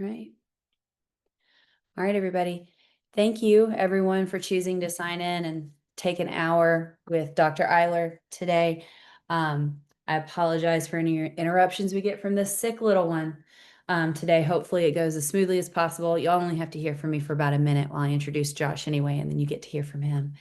All right. All right, everybody. Thank you, everyone, for choosing to sign in and take an hour with Dr. Eiler today. I apologize for any interruptions we get from this sick little one today. Hopefully it goes as smoothly as possible. You only have to hear from me for about a minute while I introduce Josh anyway, and then you get to hear from him.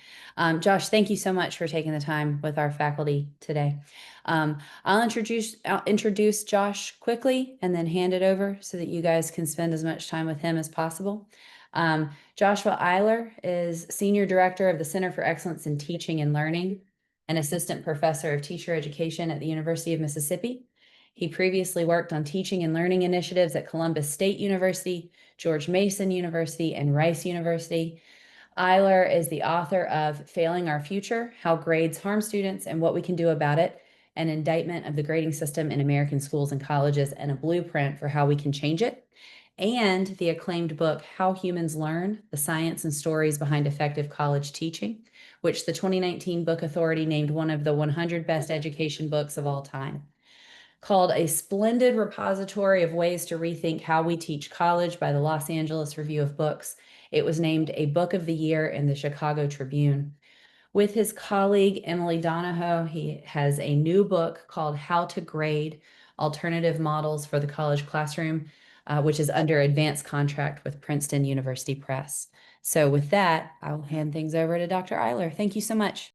Josh, thank you so much for taking the time with our faculty today. I'll introduce Josh quickly and then hand it over so that you guys can spend as much time with him as possible. Joshua Eiler is Senior Director of the Center for Excellence in Teaching and Learning and Assistant Professor of Teacher Education at the University of Mississippi. He previously worked on teaching and learning initiatives at Columbus State University, George Mason University, and Rice University. Eiler is the author of Failing Our Future, How Grades Harm Students and What We Can Do About It, an indictment of the grading system in American schools and colleges and a blueprint for how we can change it, and the acclaimed book, How Humans Learn, The Science and Stories Behind Effective College Teaching, which the 2019 Book Authority named one of the 100 best education books of all time. Called A Splendid Repository of Ways to Rethink How We Teach College by the Los Angeles Review of Books, it was named a Book of the Year in the Chicago Tribune. With his colleague, Emily Donahoe, he has a new book called How to Grade, Alternative Models for the College Classroom, which is under advanced contract with Princeton University Press. So with that, I'll hand things over to Dr. Eiler. Thank you so much.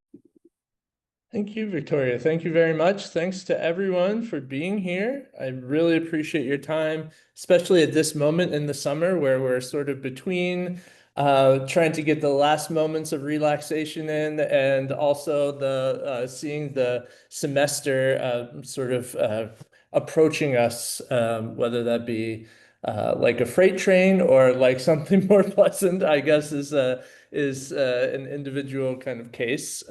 Thank you, Victoria. Thank you very much. Thanks to everyone for being here. I really appreciate your time, especially at this moment in the summer where we're sort of between trying to get the last moments of relaxation in and also the seeing the semester sort of approaching us, whether that be like a freight train or like something more pleasant, I guess is an individual kind of case.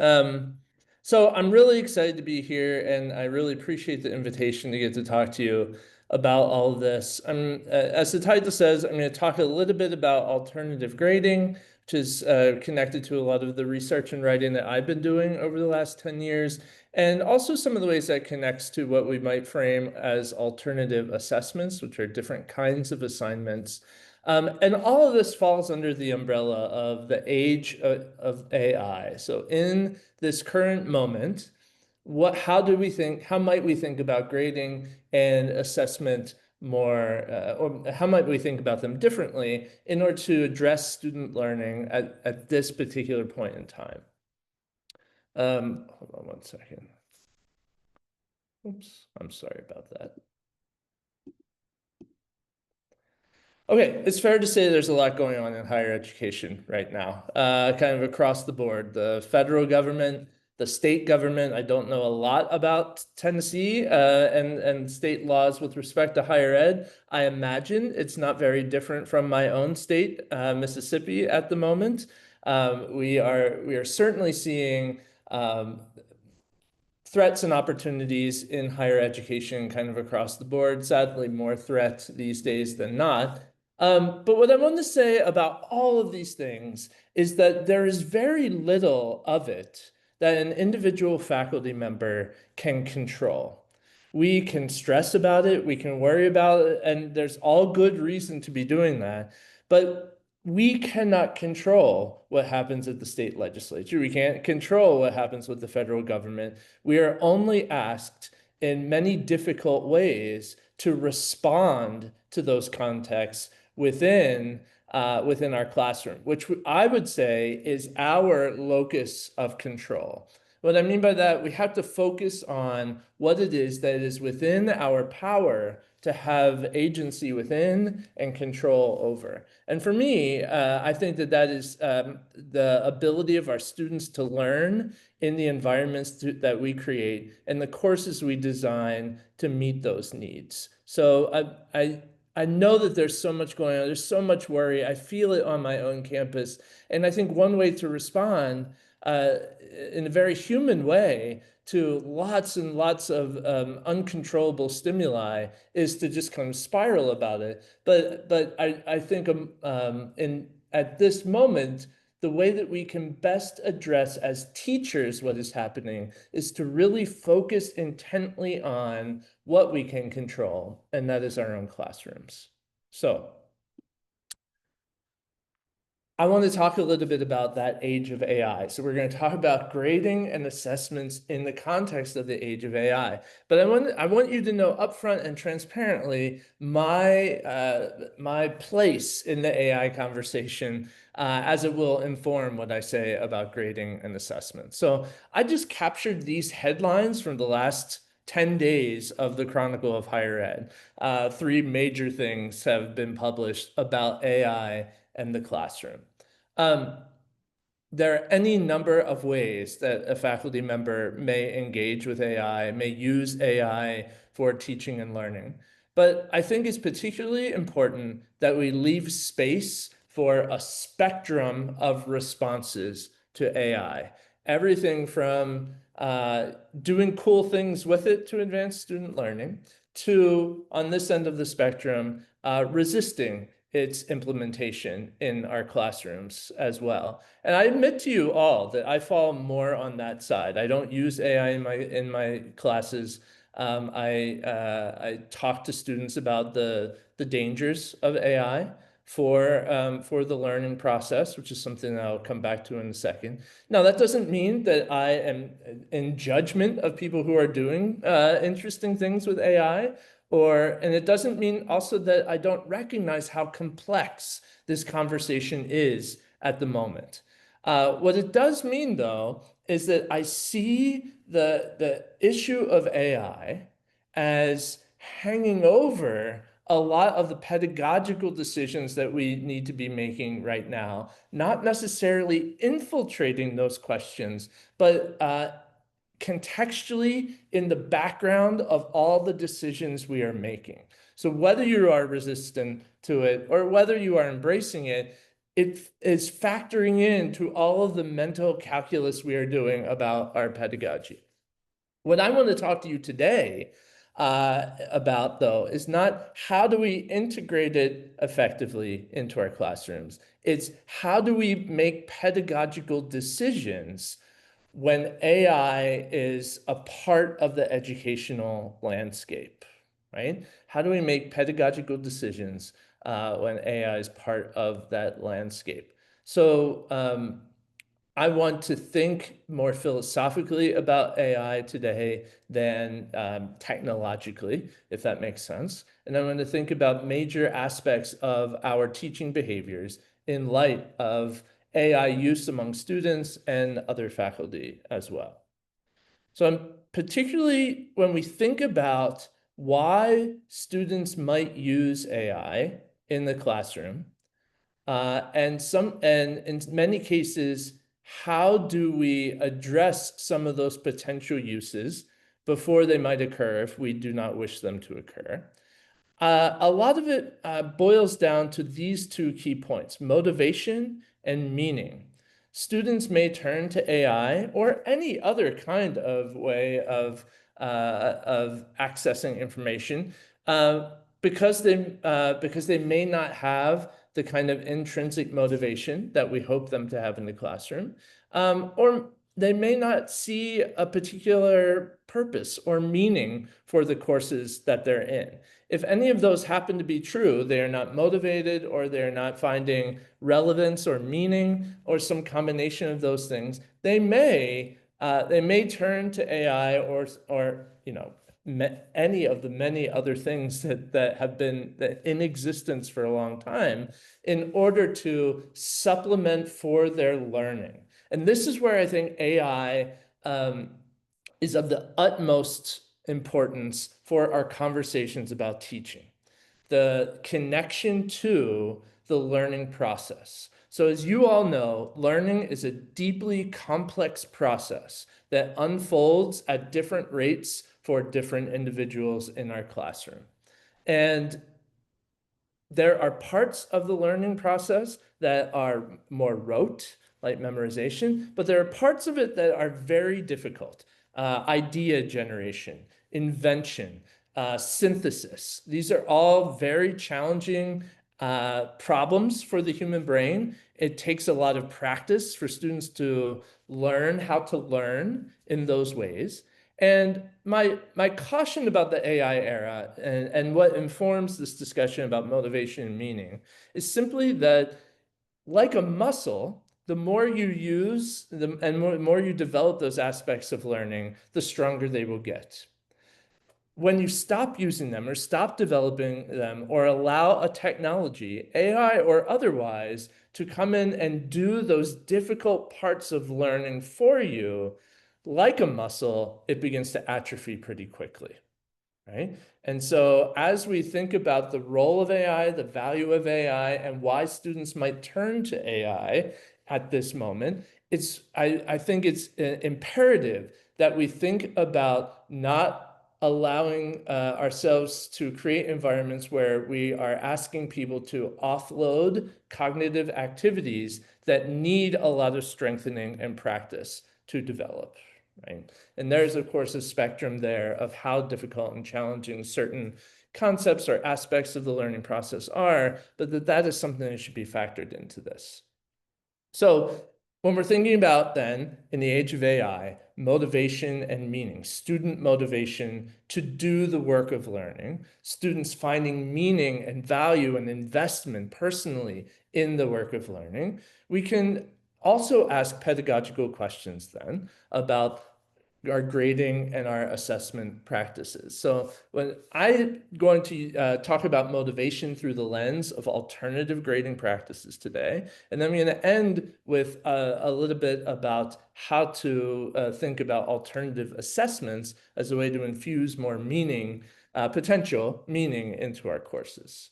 So I'm really excited to be here, and I really appreciate the invitation to get to talk to you about all of this. As the title says, I'm going to talk a little bit about alternative grading, which is connected to a lot of the research and writing that I've been doing over the last 10 years, and also some of the ways that connects to what we might frame as alternative assessments, which are different kinds of assignments. And all of this falls under the umbrella of the age of AI. So in this current moment, how might we think about grading and assessment more, or how might we think about them differently in order to address student learning at this particular point in time? Hold on one second. Oops, I'm sorry about that. Okay, it's fair to say there's a lot going on in higher education right now, kind of across the board. The federal government, the state government, I don't know a lot about Tennessee and state laws with respect to higher ed. I imagine it's not very different from my own state, Mississippi, at the moment. We are certainly seeing threats and opportunities in higher education kind of across the board. Sadly, more threat these days than not. But what I want to say about all of these things is that there is very little of it that an individual faculty member can control. We can stress about it, we can worry about it, and there's all good reason to be doing that. But we cannot control what happens at the state legislature. We can't control what happens with the federal government. We are only asked in many difficult ways to respond to those contexts within our classroom, which I would say is our locus of control. What I mean by that, we have to focus on what it is that is within our power to have agency within and control over. And for me, I think that is the ability of our students to learn in the environments that we create and the courses we design to meet those needs. So I know that there's so much going on. There's so much worry. I feel it on my own campus. And I think one way to respond in a very human way to lots and lots of uncontrollable stimuli is to just kind of spiral about it. But I think at this moment, the way that we can best address as teachers what is happening is to really focus intently on what we can control, and that is our own classrooms. So I want to talk a little bit about that age of AI. So we're going to talk about grading and assessments in the context of the age of AI. But I want you to know upfront and transparently my place in the AI conversation, as it will inform what I say about grading and assessment. So I just captured these headlines from the last 10 days of the Chronicle of Higher Ed. Three major things have been published about AI and the classroom. Um, there are any number of ways that a faculty member may engage with AI, may use AI for teaching and learning. But I think it's particularly important that we leave space for a spectrum of responses to AI. Everything from doing cool things with it to advance student learning to, on this end of the spectrum, resisting its implementation in our classrooms as well. And I admit to you all that I fall more on that side. I don't use AI in my classes. I talk to students about the dangers of AI for the learning process, which is something that I'll come back to in a second. Now, that doesn't mean that I am in judgment of people who are doing interesting things with AI. And it doesn't mean also that I don't recognize how complex this conversation is at the moment. What it does mean, though, is that I see the issue of AI as hanging over a lot of the pedagogical decisions that we need to be making right now, not necessarily infiltrating those questions, but contextually in the background of all the decisions we are making. So whether you are resistant to it or whether you are embracing it, it is factoring into all of the mental calculus we are doing about our pedagogy. What I want to talk to you today about, though, is not how do we integrate it effectively into our classrooms. It's how do we make pedagogical decisions when AI is a part of the educational landscape, right? How do we make pedagogical decisions when AI is part of that landscape? So I want to think more philosophically about AI today than technologically, if that makes sense. And I want to think about major aspects of our teaching behaviors in light of AI use among students and other faculty as well. So I'm particularly when we think about why students might use AI in the classroom, and in many cases, how do we address some of those potential uses before they might occur if we do not wish them to occur? A lot of it boils down to these two key points: motivation and meaning. Students may turn to AI or any other kind of way of accessing information because they may not have the kind of intrinsic motivation that we hope them to have in the classroom, or they may not see a particular purpose or meaning for the courses that they're in. If any of those happen to be true, they are not motivated or they're not finding relevance or meaning or some combination of those things, they may turn to AI or any of the many other things that have been in existence for a long time in order to supplement for their learning. And this is where I think AI is of the utmost importance for our conversations about teaching, the connection to the learning process. So as you all know, learning is a deeply complex process that unfolds at different rates for different individuals in our classroom. And there are parts of the learning process that are more rote, like memorization, but there are parts of it that are very difficult. Idea generation, invention, synthesis. These are all very challenging problems for the human brain. It takes a lot of practice for students to learn how to learn in those ways. And my caution about the AI era and what informs this discussion about motivation and meaning is simply that, like a muscle, the more you use and more you develop those aspects of learning, the stronger they will get. When you stop using them or stop developing them or allow a technology, AI or otherwise, to come in and do those difficult parts of learning for you, like a muscle, it begins to atrophy pretty quickly, right? And so as we think about the role of AI, the value of AI, and why students might turn to AI at this moment, I think it's imperative that we think about not allowing ourselves to create environments where we are asking people to offload cognitive activities that need a lot of strengthening and practice to develop, right? And there's, of course, a spectrum there of how difficult and challenging certain concepts or aspects of the learning process are, but that is something that should be factored into this. So when we're thinking about then, in the age of AI, motivation and meaning, student motivation to do the work of learning, students finding meaning and value and investment personally in the work of learning, we can also ask pedagogical questions then about our grading and our assessment practices. So when I'm going to talk about motivation through the lens of alternative grading practices today, and then I'm going to end with a little bit about how to think about alternative assessments as a way to infuse more meaning, potential meaning into our courses.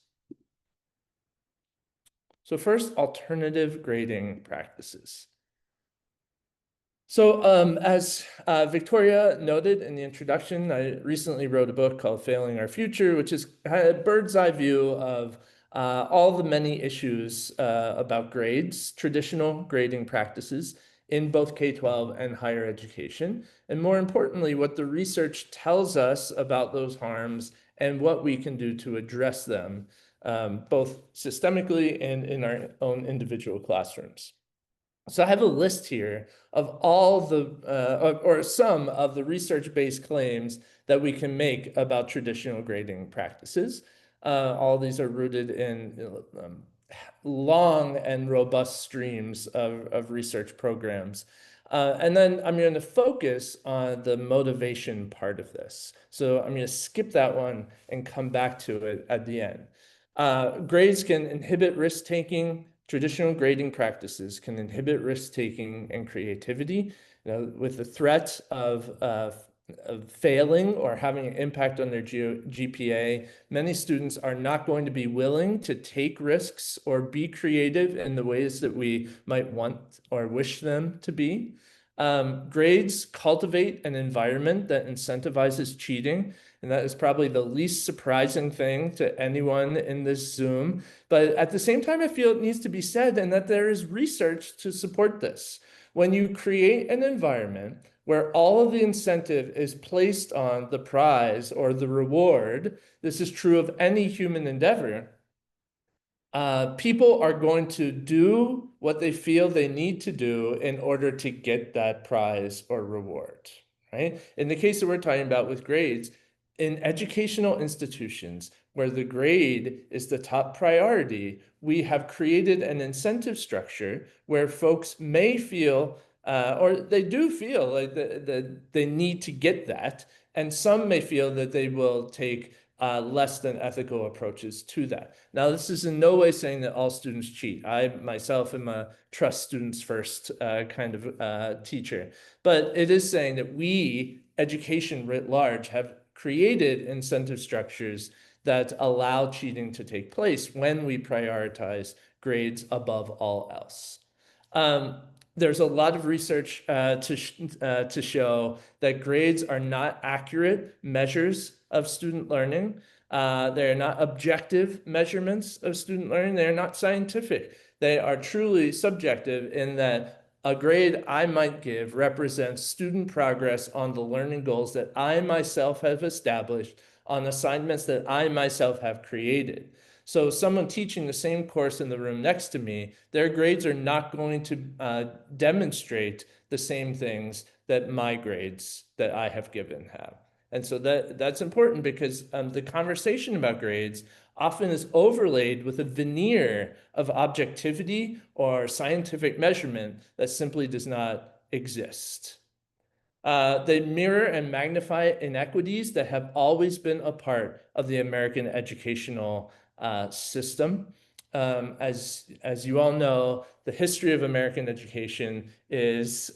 So first, alternative grading practices. So as Victoria noted in the introduction, I recently wrote a book called Failing Our Future, which is a bird's eye view of all the many issues about grades, traditional grading practices in both K-12 and higher education. And more importantly, what the research tells us about those harms and what we can do to address them, both systemically and in our own individual classrooms. So I have a list here of all the, or some of the research-based claims that we can make about traditional grading practices. All these are rooted in long and robust streams of research programs. And then I'm going to focus on the motivation part of this. So I'm going to skip that one and come back to it at the end. Grades can inhibit risk-taking. Traditional grading practices can inhibit risk-taking and creativity. With the threat of failing or having an impact on their GPA, many students are not going to be willing to take risks or be creative in the ways that we might want or wish them to be. Grades cultivate an environment that incentivizes cheating, and that is probably the least surprising thing to anyone in this Zoom. But at the same time, I feel it needs to be said, and that there is research to support this. When you create an environment where all of the incentive is placed on the prize or the reward, this is true of any human endeavor, people are going to do what they feel they need to do in order to get that prize or reward, right? In the case that we're talking about with grades, in educational institutions where the grade is the top priority, we have created an incentive structure where folks may feel, or they do feel like they need to get that, and some may feel that they will take less than ethical approaches to that. Now, this is in no way saying that all students cheat. I myself am a trust students first kind of teacher, but it is saying that we, education writ large, have created incentive structures that allow cheating to take place when we prioritize grades above all else. There's a lot of research to show that grades are not accurate measures of student learning. They are not objective measurements of student learning. They are not scientific. They are truly subjective in that a grade I might give represents student progress on the learning goals that I myself have established on assignments that I myself have created. So someone teaching the same course in the room next to me, their grades are not going to demonstrate the same things that my grades that I have given have. And so that's important because the conversation about grades often is overlaid with a veneer of objectivity or scientific measurement that simply does not exist. They mirror and magnify inequities that have always been a part of the American educational system. As you all know, the history of American education is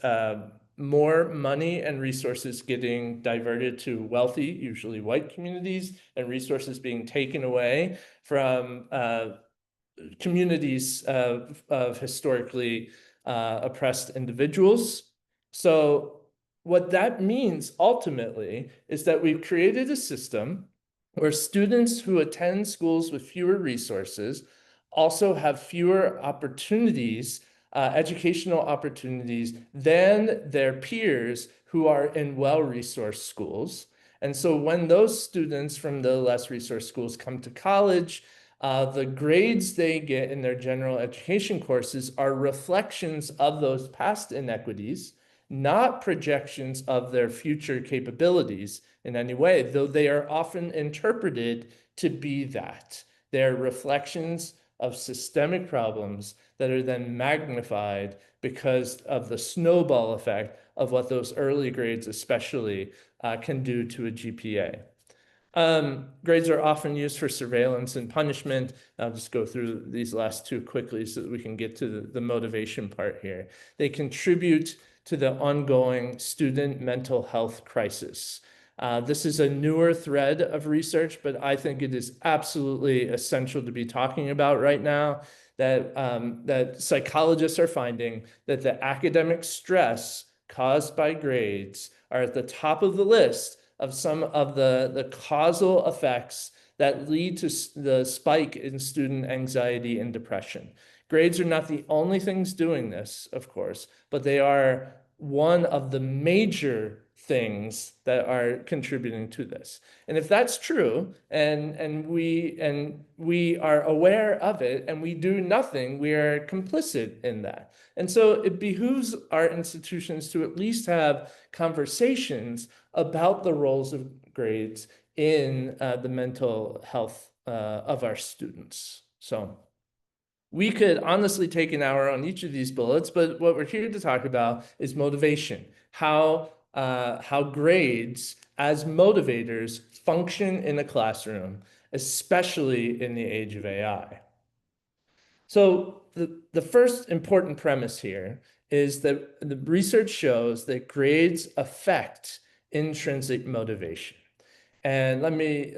more money and resources getting diverted to wealthy, usually white communities, and resources being taken away from communities of historically oppressed individuals. So what that means ultimately is that we've created a system where students who attend schools with fewer resources also have fewer opportunities, educational opportunities, than their peers who are in well-resourced schools. And so when those students from the less resourced schools come to college, the grades they get in their general education courses are reflections of those past inequities, not projections of their future capabilities in any way, though they are often interpreted to be that. They're reflections of systemic problems that are then magnified because of the snowball effect of what those early grades especially can do to a GPA. Grades are often used for surveillance and punishment. I'll just go through these last two quickly so that we can get to the motivation part here. They contribute to the ongoing student mental health crisis. This is a newer thread of research, but I think it is absolutely essential to be talking about right now that psychologists are finding that the academic stress caused by grades are at the top of the list of some of the causal effects that lead to the spike in student anxiety and depression. Grades are not the only things doing this, of course, but they are one of the major things that are contributing to this. And if that's true, and we are aware of it and we do nothing, we are complicit in that. And so it behooves our institutions to at least have conversations about the roles of grades in the mental health of our students. So we could honestly take an hour on each of these bullets, but what we're here to talk about is motivation, how grades as motivators function in a classroom, especially in the age of AI. So the first important premise here is that the research shows that grades affect intrinsic motivation. And let me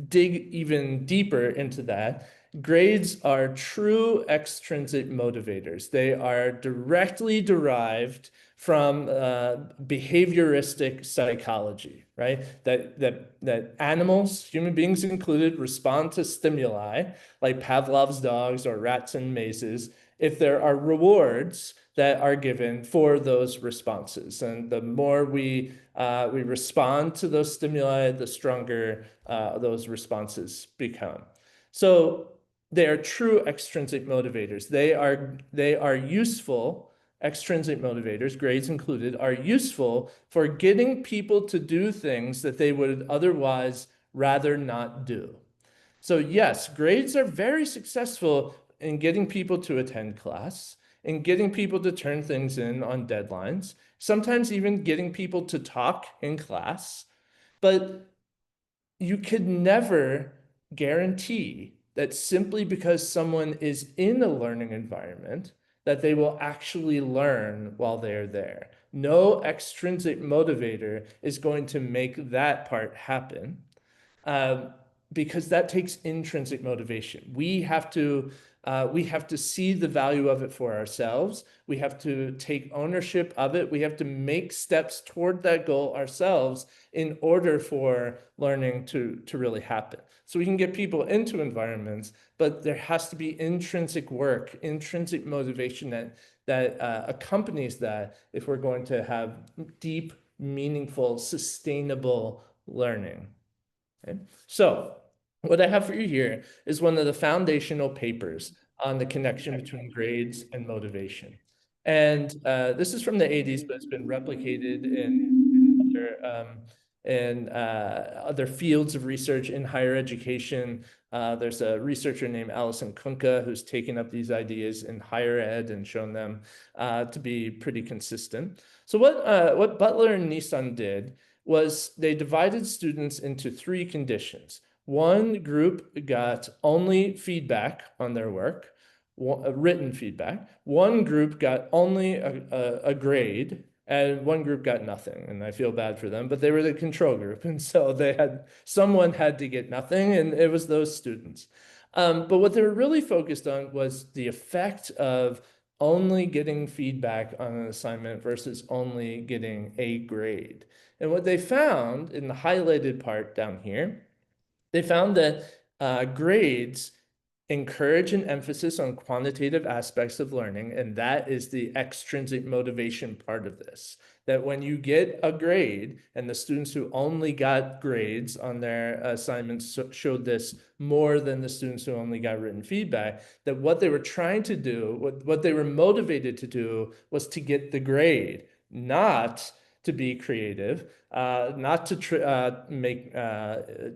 dig even deeper into that. Grades are true extrinsic motivators. They are directly derived from behavioristic psychology, right? That animals, human beings included, respond to stimuli like Pavlov's dogs or rats and mazes if there are rewards that are given for those responses. And the more we respond to those stimuli, the stronger those responses become. So they are true extrinsic motivators. They are useful. Extrinsic motivators, grades included, are useful for getting people to do things that they would otherwise rather not do. So yes, grades are very successful in getting people to attend class, in getting people to turn things in on deadlines, sometimes even getting people to talk in class. But you could never guarantee that simply because someone is in a learning environment, that they will actually learn while they're there. No extrinsic motivator is going to make that part happen. Because that takes intrinsic motivation. We have to see the value of it for ourselves. We have to take ownership of it. We have to make steps toward that goal ourselves in order for learning to really happen. So we can get people into environments, but there has to be intrinsic work, intrinsic motivation that accompanies that if we're going to have deep, meaningful, sustainable learning. Okay? So what I have for you here is one of the foundational papers on the connection between grades and motivation. And this is from the 80s, but it's been replicated in other fields of research in higher education. There's a researcher named Alison Kunka who's taken up these ideas in higher ed and shown them to be pretty consistent. So what Butler and Nissan did was they divided students into three conditions. One group got only feedback on their work, written feedback. One group got only a grade, and one group got nothing. And I feel bad for them, but they were the control group. And so someone had to get nothing, and it was those students. But what they were really focused on was the effect of only getting feedback on an assignment versus only getting a grade. And what they found in the highlighted part down here, they found that grades encourage an emphasis on quantitative aspects of learning, and that is the extrinsic motivation part of this. That when you get a grade, and the students who only got grades on their assignments showed this more than the students who only got written feedback, that what they were trying to do, what they were motivated to do, was to get the grade, not to be creative, not to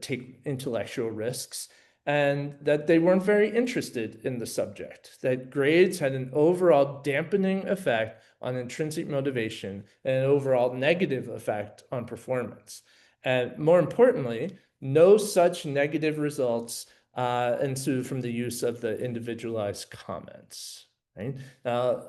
take intellectual risks, and that they weren't very interested in the subject, that grades had an overall dampening effect on intrinsic motivation and an overall negative effect on performance. And more importantly, no such negative results ensued from the use of the individualized comments. Right?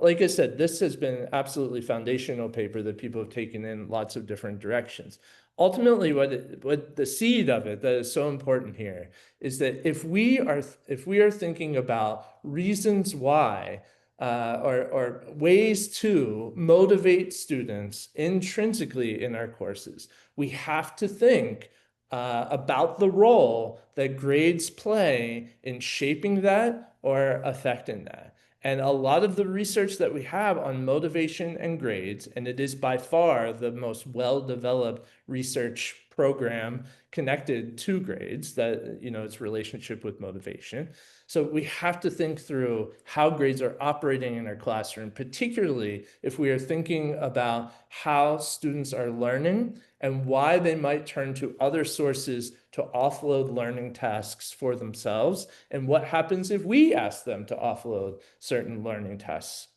Like I said, this has been absolutely foundational paper that people have taken in lots of different directions. Ultimately, what the seed of it that is so important here is that if we are thinking about reasons why or ways to motivate students intrinsically in our courses, we have to think about the role that grades play in shaping that or affecting that. And a lot of the research that we have on motivation and grades, and it is by far the most well-developed research program connected to grades, that, you know, its relationship with motivation. So we have to think through how grades are operating in our classroom, particularly if we are thinking about how students are learning and why they might turn to other sources to offload learning tasks for themselves, and what happens if we ask them to offload certain learning tasks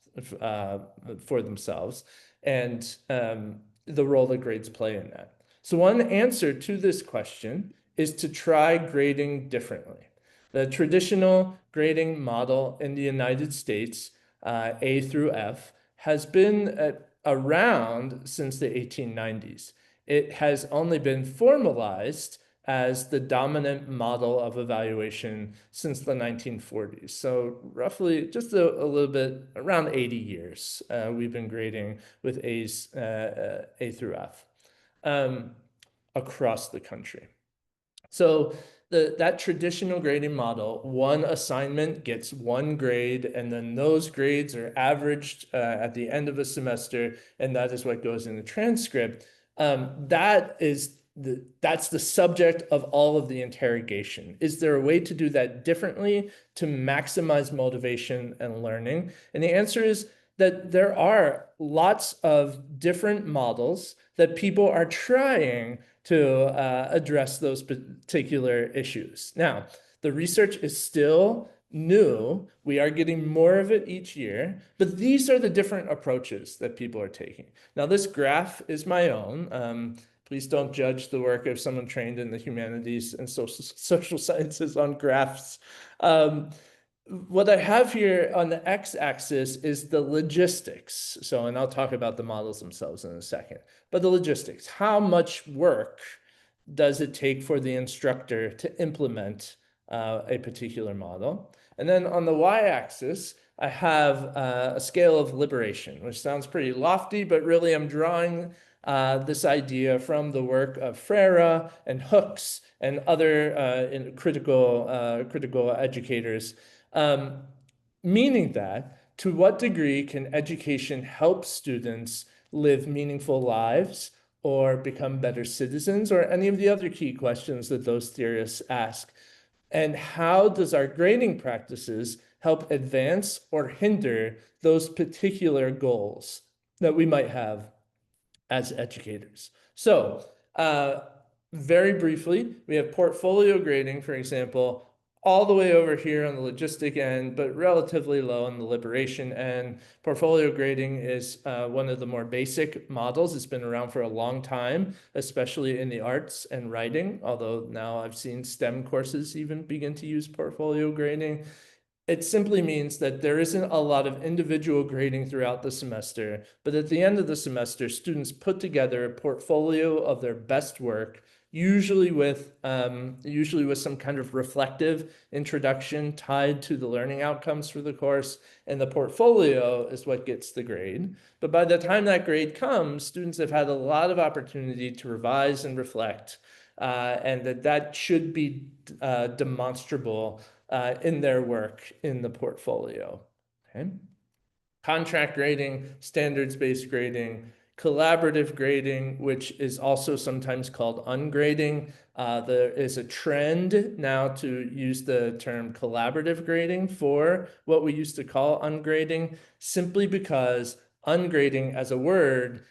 for themselves, and the role that grades play in that. So one answer to this question is to try grading differently. The traditional grading model in the United States, A through F, has been around since the 1890s. It has only been formalized as the dominant model of evaluation since the 1940s. So roughly just a little bit, around 80 years, we've been grading with A's, A through F across the country. So that traditional grading model, one assignment gets one grade, and then those grades are averaged at the end of a semester, and that is what goes in the transcript. That's the subject of all of the interrogation. Is there a way to do that differently to maximize motivation and learning? And the answer is that there are lots of different models that people are trying to address those particular issues. Now, the research is still new. We are getting more of it each year, but these are the different approaches that people are taking. Now, this graph is my own. Please don't judge the work of someone trained in the humanities and social sciences on graphs. What I have here on the x-axis is the logistics. So, and I'll talk about the models themselves in a second, but the logistics, how much work does it take for the instructor to implement a particular model? And then on the y-axis, I have a scale of liberation, which sounds pretty lofty, but really I'm drawing this idea from the work of Freire and Hooks and other critical educators. Meaning that, to what degree can education help students live meaningful lives or become better citizens, or any of the other key questions that those theorists ask? And how does our grading practices help advance or hinder those particular goals that we might have as educators. So, very briefly, we have portfolio grading, for example, all the way over here on the logistic end, but relatively low on the liberation end. Portfolio grading is one of the more basic models. It's been around for a long time, especially in the arts and writing, although now I've seen STEM courses even begin to use portfolio grading. It simply means that there isn't a lot of individual grading throughout the semester, but at the end of the semester, students put together a portfolio of their best work, usually with some kind of reflective introduction tied to the learning outcomes for the course, and the portfolio is what gets the grade. But by the time that grade comes, students have had a lot of opportunity to revise and reflect, and that should be demonstrable in their work in the portfolio. Okay. Contract grading, standards-based grading, collaborative grading, which is also sometimes called ungrading. There is a trend now to use the term collaborative grading for what we used to call ungrading, simply because ungrading as a word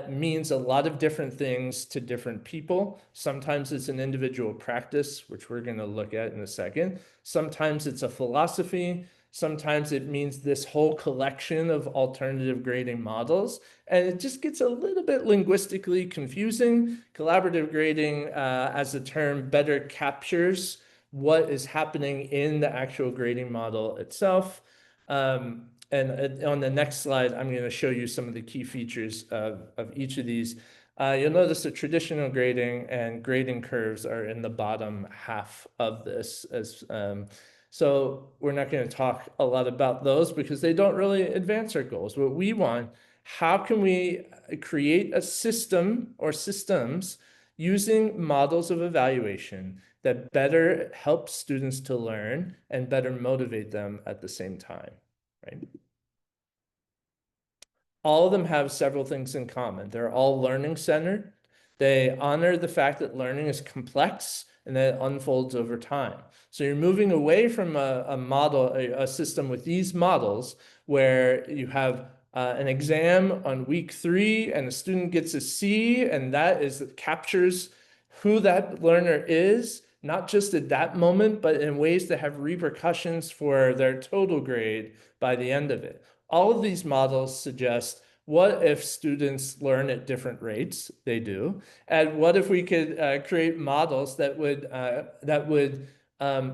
means a lot of different things to different people. Sometimes it's an individual practice, which we're going to look at in a second. Sometimes it's a philosophy. Sometimes it means this whole collection of alternative grading models, and it just gets a little bit linguistically confusing. Collaborative grading, as a term, better captures what is happening in the actual grading model itself. And on the next slide, I'm going to show you some of the key features of each of these. You'll notice that traditional grading and grading curves are in the bottom half of this. So we're not going to talk a lot about those because they don't really advance our goals. What we want, how can we create a system or systems using models of evaluation that better help students to learn and better motivate them at the same time, right? All of them have several things in common. They're all learning centered. They honor the fact that learning is complex and that it unfolds over time. So you're moving away from a model, a system with these models where you have an exam on week 3 and the student gets a C, and that captures who that learner is, not just at that moment, but in ways that have repercussions for their total grade by the end of it. All of these models suggest, what if students learn at different rates? They do. And what if we could create models that would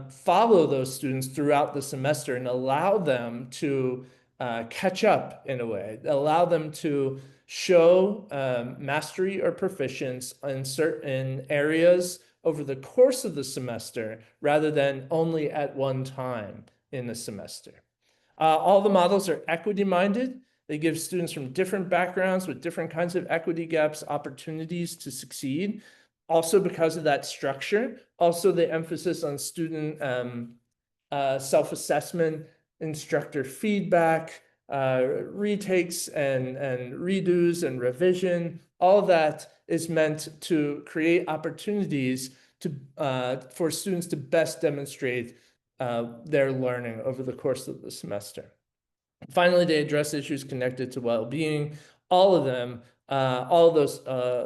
follow those students throughout the semester and allow them to catch up in a way, allow them to show mastery or proficiency in certain areas over the course of the semester rather than only at one time in the semester. All the models are equity-minded. They give students from different backgrounds with different kinds of equity gaps opportunities to succeed. Also, because of that structure, also the emphasis on student self-assessment, instructor feedback, retakes and redos and revision, all that is meant to create opportunities for students to best demonstrate their learning over the course of the semester. Finally, they address issues connected to well-being. All of them, all of those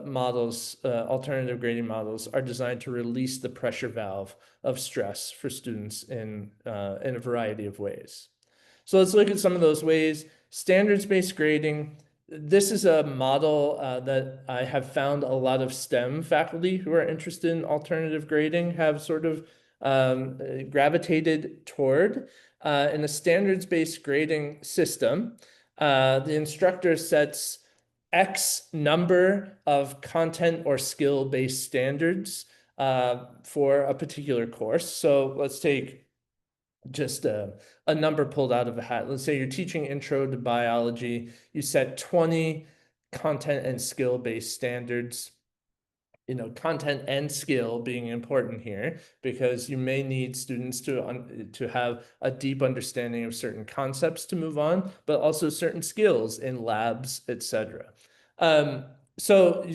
models, alternative grading models, are designed to release the pressure valve of stress for students in a variety of ways. So let's look at some of those ways. Standards-based grading. This is a model that I have found a lot of STEM faculty who are interested in alternative grading have sort of gravitated toward. In a standards-based grading system, the instructor sets X number of content or skill-based standards for a particular course. So let's take just a number pulled out of a hat. Let's say you're teaching Intro to Biology. You set 20 content and skill-based standards. Content and skill being important here because you may need students to have a deep understanding of certain concepts to move on, but also certain skills in labs, etc. So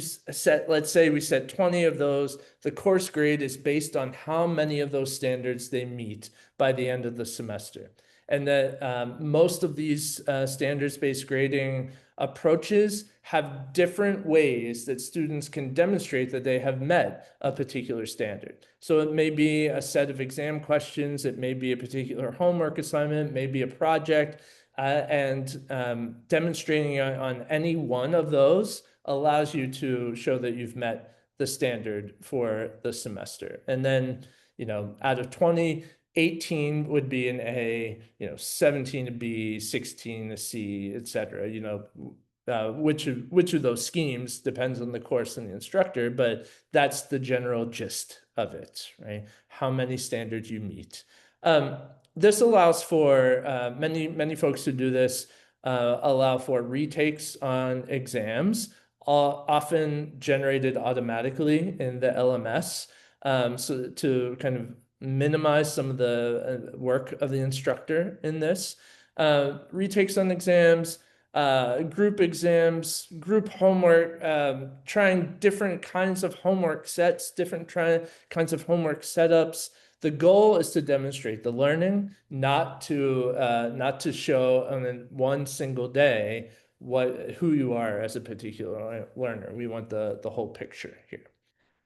let's say we set 20 of those. The course grade is based on how many of those standards they meet by the end of the semester. And that most of these standards-based grading approaches have different ways that students can demonstrate that they have met a particular standard. So it may be a set of exam questions, it may be a particular homework assignment, maybe a project, and demonstrating on any one of those allows you to show that you've met the standard for the semester. And then, out of 20, 18 would be an A, 17 a B, 16 a C, et cetera. Which of those schemes depends on the course and the instructor, but that's the general gist of it, right? How many standards you meet. This allows for many folks who do this allow for retakes on exams, often generated automatically in the LMS, so to kind of minimize some of the work of the instructor in this. Retakes on exams, group exams, group homework, trying different kinds of homework sets, different kinds of homework setups. The goal is to demonstrate the learning, not to show on one single day who you are as a particular learner. We want the whole picture here.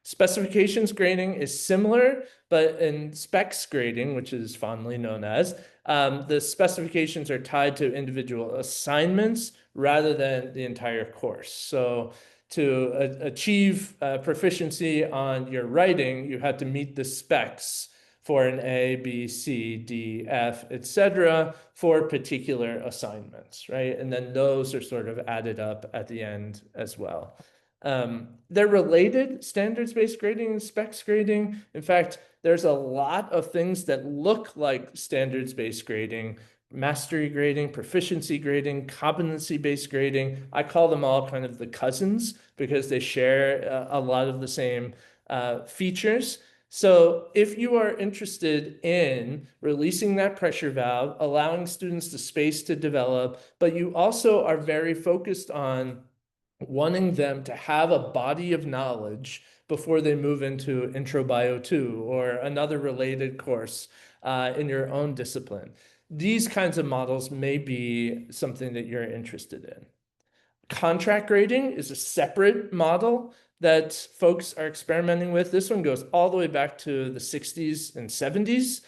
Specifications grading is similar, but in specs grading, which is fondly known as, the specifications are tied to individual assignments rather than the entire course. So to achieve proficiency on your writing, you had to meet the specs for an A, B, C, D, F, etc. for particular assignments, right? And then those are sort of added up at the end as well. They're related, standards-based grading and specs grading. In fact, there's a lot of things that look like standards-based grading, mastery grading, proficiency grading, competency-based grading. I call them all kind of the cousins because they share a lot of the same features. So if you are interested in releasing that pressure valve, allowing students the space to develop, but you also are very focused on wanting them to have a body of knowledge before they move into Intro Bio 2 or another related course in your own discipline. These kinds of models may be something that you're interested in. Contract grading is a separate model that folks are experimenting with. This one goes all the way back to the 60s and 70s.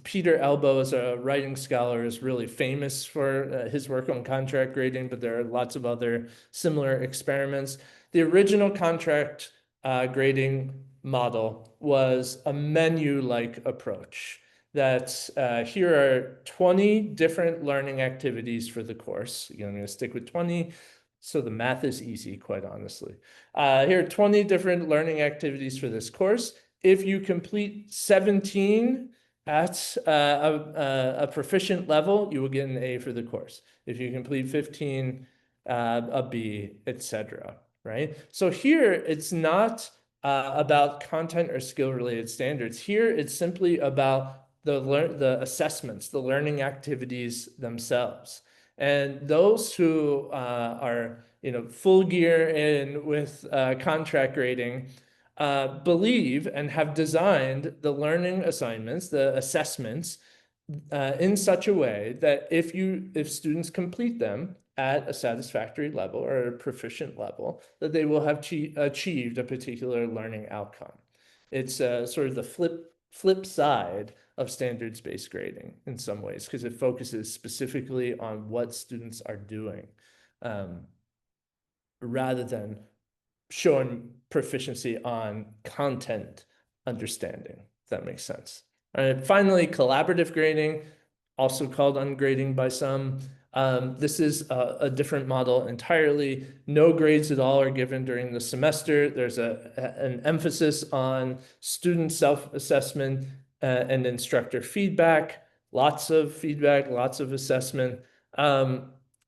Peter Elbow, as a writing scholar, is really famous for his work on contract grading, but there are lots of other similar experiments. The original contract grading model was a menu-like approach that here are 20 different learning activities for the course. Again, I'm going to stick with 20, so the math is easy, quite honestly. Here are 20 different learning activities for this course. If you complete 17 at a proficient level, you will get an A for the course. If you complete 15, a B, etc. Right? So here, it's not about content or skill-related standards. Here, it's simply about the assessments, the learning activities themselves. And those who are full gear in with contract grading believe and have designed the learning assignments, the assessments, in such a way that if students complete them at a satisfactory level or a proficient level, that they will have achieved a particular learning outcome. It's sort of the flip side of standards-based grading in some ways, because it focuses specifically on what students are doing, rather than showing proficiency on content understanding, if that makes sense. All right, finally, collaborative grading, also called ungrading by some. This is a different model entirely. No grades at all are given during the semester. There's an emphasis on student self-assessment and instructor feedback, lots of feedback, lots of assessment.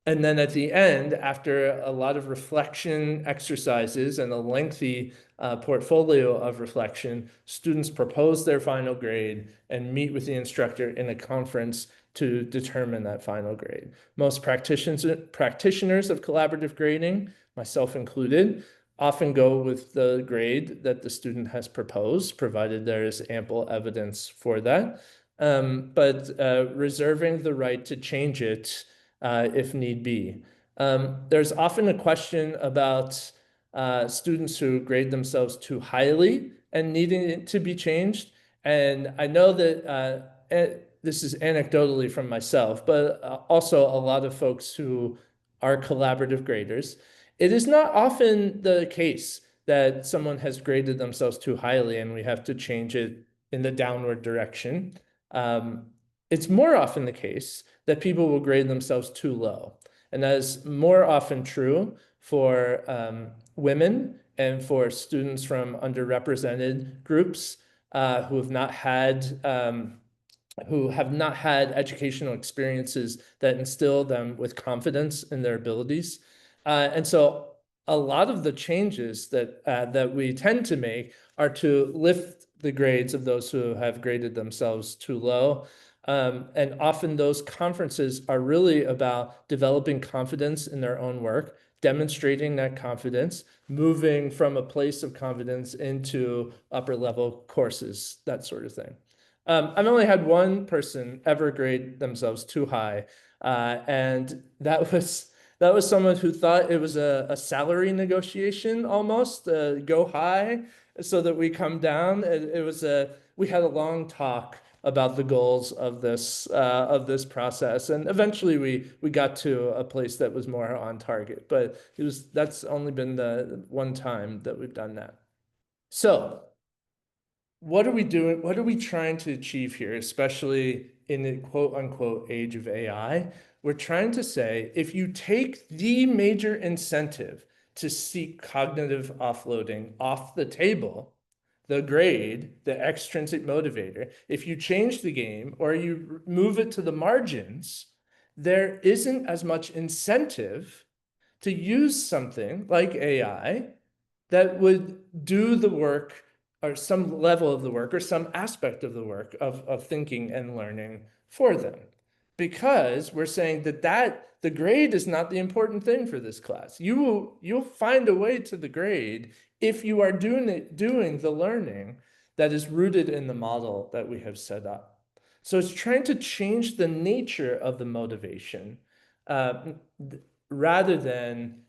And then at the end, after a lot of reflection exercises and a lengthy portfolio of reflection, students propose their final grade and meet with the instructor in a conference to determine that final grade. Most practitioners of collaborative grading myself included, often go with the grade that the student has proposed, provided there is ample evidence for that. But reserving the right to change it if need be. There's often a question about students who grade themselves too highly and needing it to be changed. And I know that this is anecdotally from myself, but also a lot of folks who are collaborative graders. It is not often the case that someone has graded themselves too highly and we have to change it in the downward direction. It's more often the case that people will grade themselves too low. And that is more often true for women and for students from underrepresented groups who have not had educational experiences that instill them with confidence in their abilities. And so a lot of the changes that we tend to make are to lift the grades of those who have graded themselves too low. And often those conferences are really about developing confidence in their own work, demonstrating that confidence, moving from a place of confidence into upper level courses, that sort of thing. I've only had one person ever grade themselves too high, and that was someone who thought it was a salary negotiation almost, go high so that we come down. We had a long talk about the goals of this process, and eventually we got to a place that was more on target. But that's only been the one time that we've done that. So what are we doing? What are we trying to achieve here, especially in the quote unquote age of AI? We're trying to say if you take the major incentive to seek cognitive offloading off the table, the grade, the extrinsic motivator, if you change the game or you move it to the margins, there isn't as much incentive to use something like AI that would do the work or some level of the work or some aspect of the work of thinking and learning for them. Because we're saying that the grade is not the important thing for this class. You'll find a way to the grade if you are doing the learning that is rooted in the model that we have set up. So it's trying to change the nature of the motivation rather than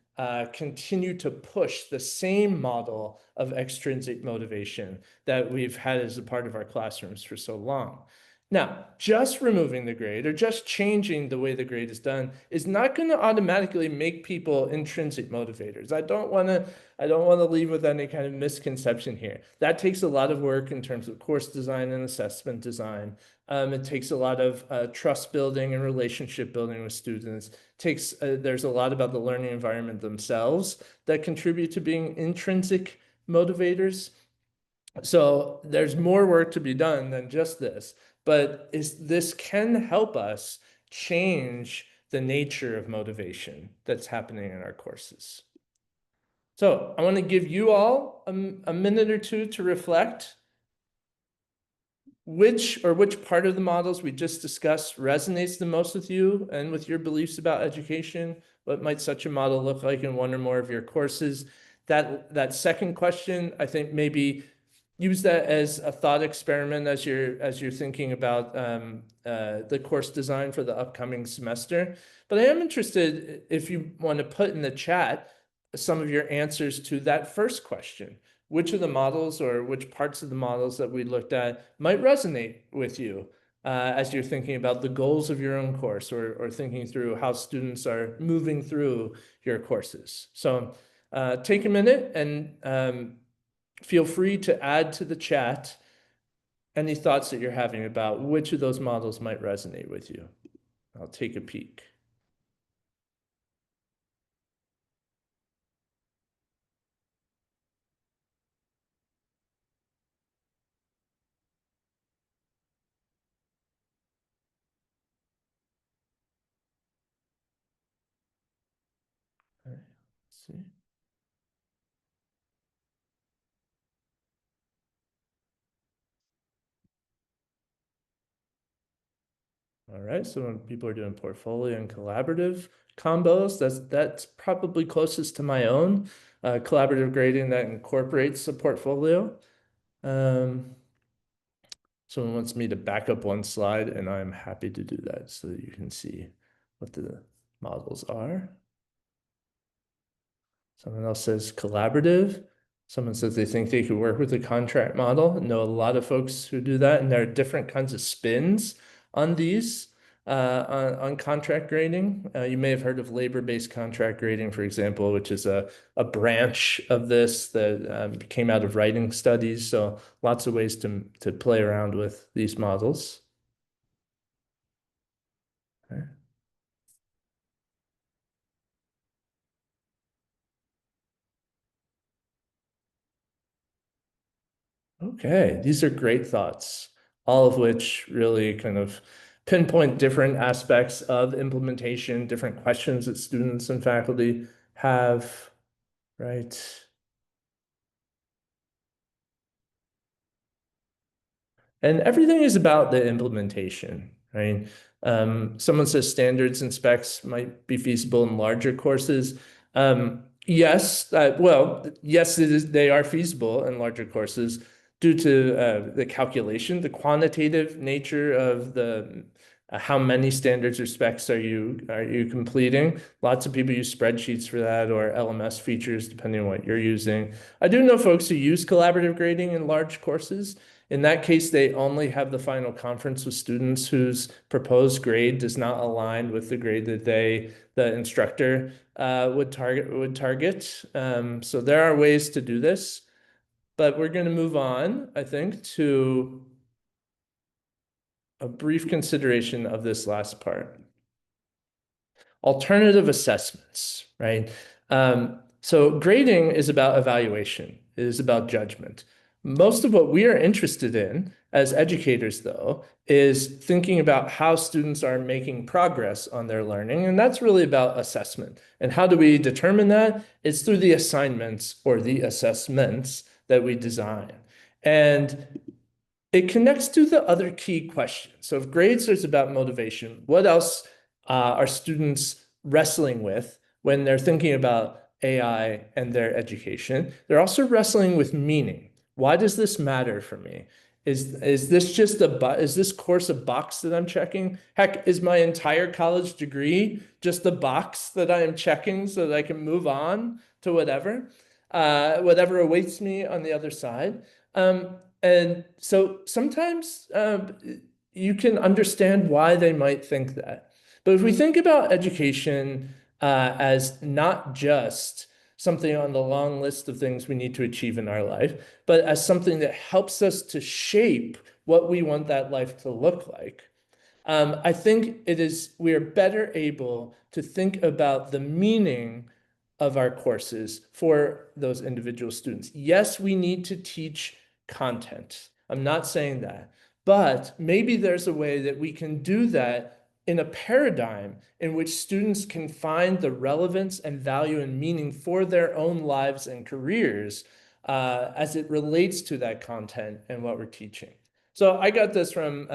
continue to push the same model of extrinsic motivation that we've had as a part of our classrooms for so long. Now, just removing the grade or just changing the way the grade is done is not going to automatically make people intrinsic motivators. I don't want to leave with any kind of misconception here. That takes a lot of work in terms of course design and assessment design. It takes a lot of trust building and relationship building with students. There's a lot about the learning environment themselves that contribute to being intrinsic motivators. So there's more work to be done than just this, but this can help us change the nature of motivation that's happening in our courses. So I want to give you all a minute or two to reflect. Which part of the models we just discussed resonates the most with you and with your beliefs about education? What might such a model look like in one or more of your courses? That second question, I think maybe use that as a thought experiment as you're thinking about the course design for the upcoming semester. But I am interested if you want to put in the chat some of your answers to that first question. Which of the models or which parts of the models that we looked at might resonate with you as you're thinking about the goals of your own course or thinking through how students are moving through your courses. So take a minute and feel free to add to the chat any thoughts that you're having about which of those models might resonate with you. I'll take a peek. All right, let's see. All right, so when people are doing portfolio and collaborative combos, that's probably closest to my own collaborative grading that incorporates a portfolio. Someone wants me to back up one slide, and I'm happy to do that so that you can see what the models are. Someone else says collaborative. Someone says they think they could work with a contract model. I know a lot of folks who do that, and there are different kinds of spins on these on contract grading. You may have heard of labor-based contract grading, for example, which is a branch of this that came out of writing studies. So lots of ways to play around with these models. Okay. Okay, these are great thoughts, all of which really kind of pinpoint different aspects of implementation, different questions that students and faculty have, right? And everything is about the implementation, right? Someone says standards and specs might be feasible in larger courses. Yes, yes, it is, they are feasible in larger courses due to the calculation, the quantitative nature of the how many standards or specs are you completing? Lots of people use spreadsheets for that or LMS features, depending on what you're using. I do know folks who use collaborative grading in large courses. In that case, they only have the final conference with students whose proposed grade does not align with the grade that the instructor would target. So there are ways to do this, but we're going to move on, I think, to a brief consideration of this last part. Alternative assessments, right? So grading is about evaluation. It is about judgment. Most of what we are interested in as educators, though, is thinking about how students are making progress on their learning. And that's really about assessment. And how do we determine that? It's through the assignments or the assessments that we design. And it connects to the other key questions. So if grades is about motivation, what else are students wrestling with when they're thinking about AI and their education? They're also wrestling with meaning. Why does this matter for me? Is this just is this course a box that I'm checking? Heck, is my entire college degree just a box that I am checking so that I can move on to whatever awaits me on the other side? And so sometimes you can understand why they might think that. But if we think about education as not just something on the long list of things we need to achieve in our life, but as something that helps us to shape what we want that life to look like, I think we are better able to think about the meaning of our courses for those individual students. Yes, we need to teach content. I'm not saying that, but maybe there's a way that we can do that in a paradigm in which students can find the relevance and value and meaning for their own lives and careers as it relates to that content and what we're teaching. So I got this from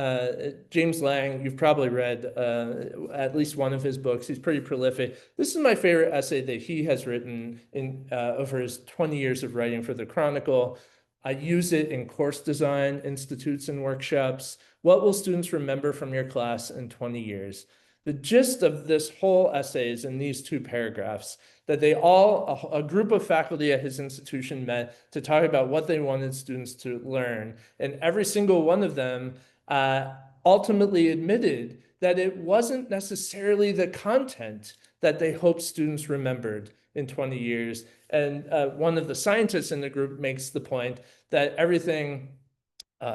James Lang. You've probably read at least one of his books. He's pretty prolific. This is my favorite essay that he has written in over his 20 years of writing for the Chronicle. I use it in course design institutes and workshops. What will students remember from your class in 20 years? The gist of this whole essay is in these two paragraphs, that a group of faculty at his institution met to talk about what they wanted students to learn. And every single one of them ultimately admitted that it wasn't necessarily the content that they hoped students remembered in 20 years. And one of the scientists in the group makes the point that everything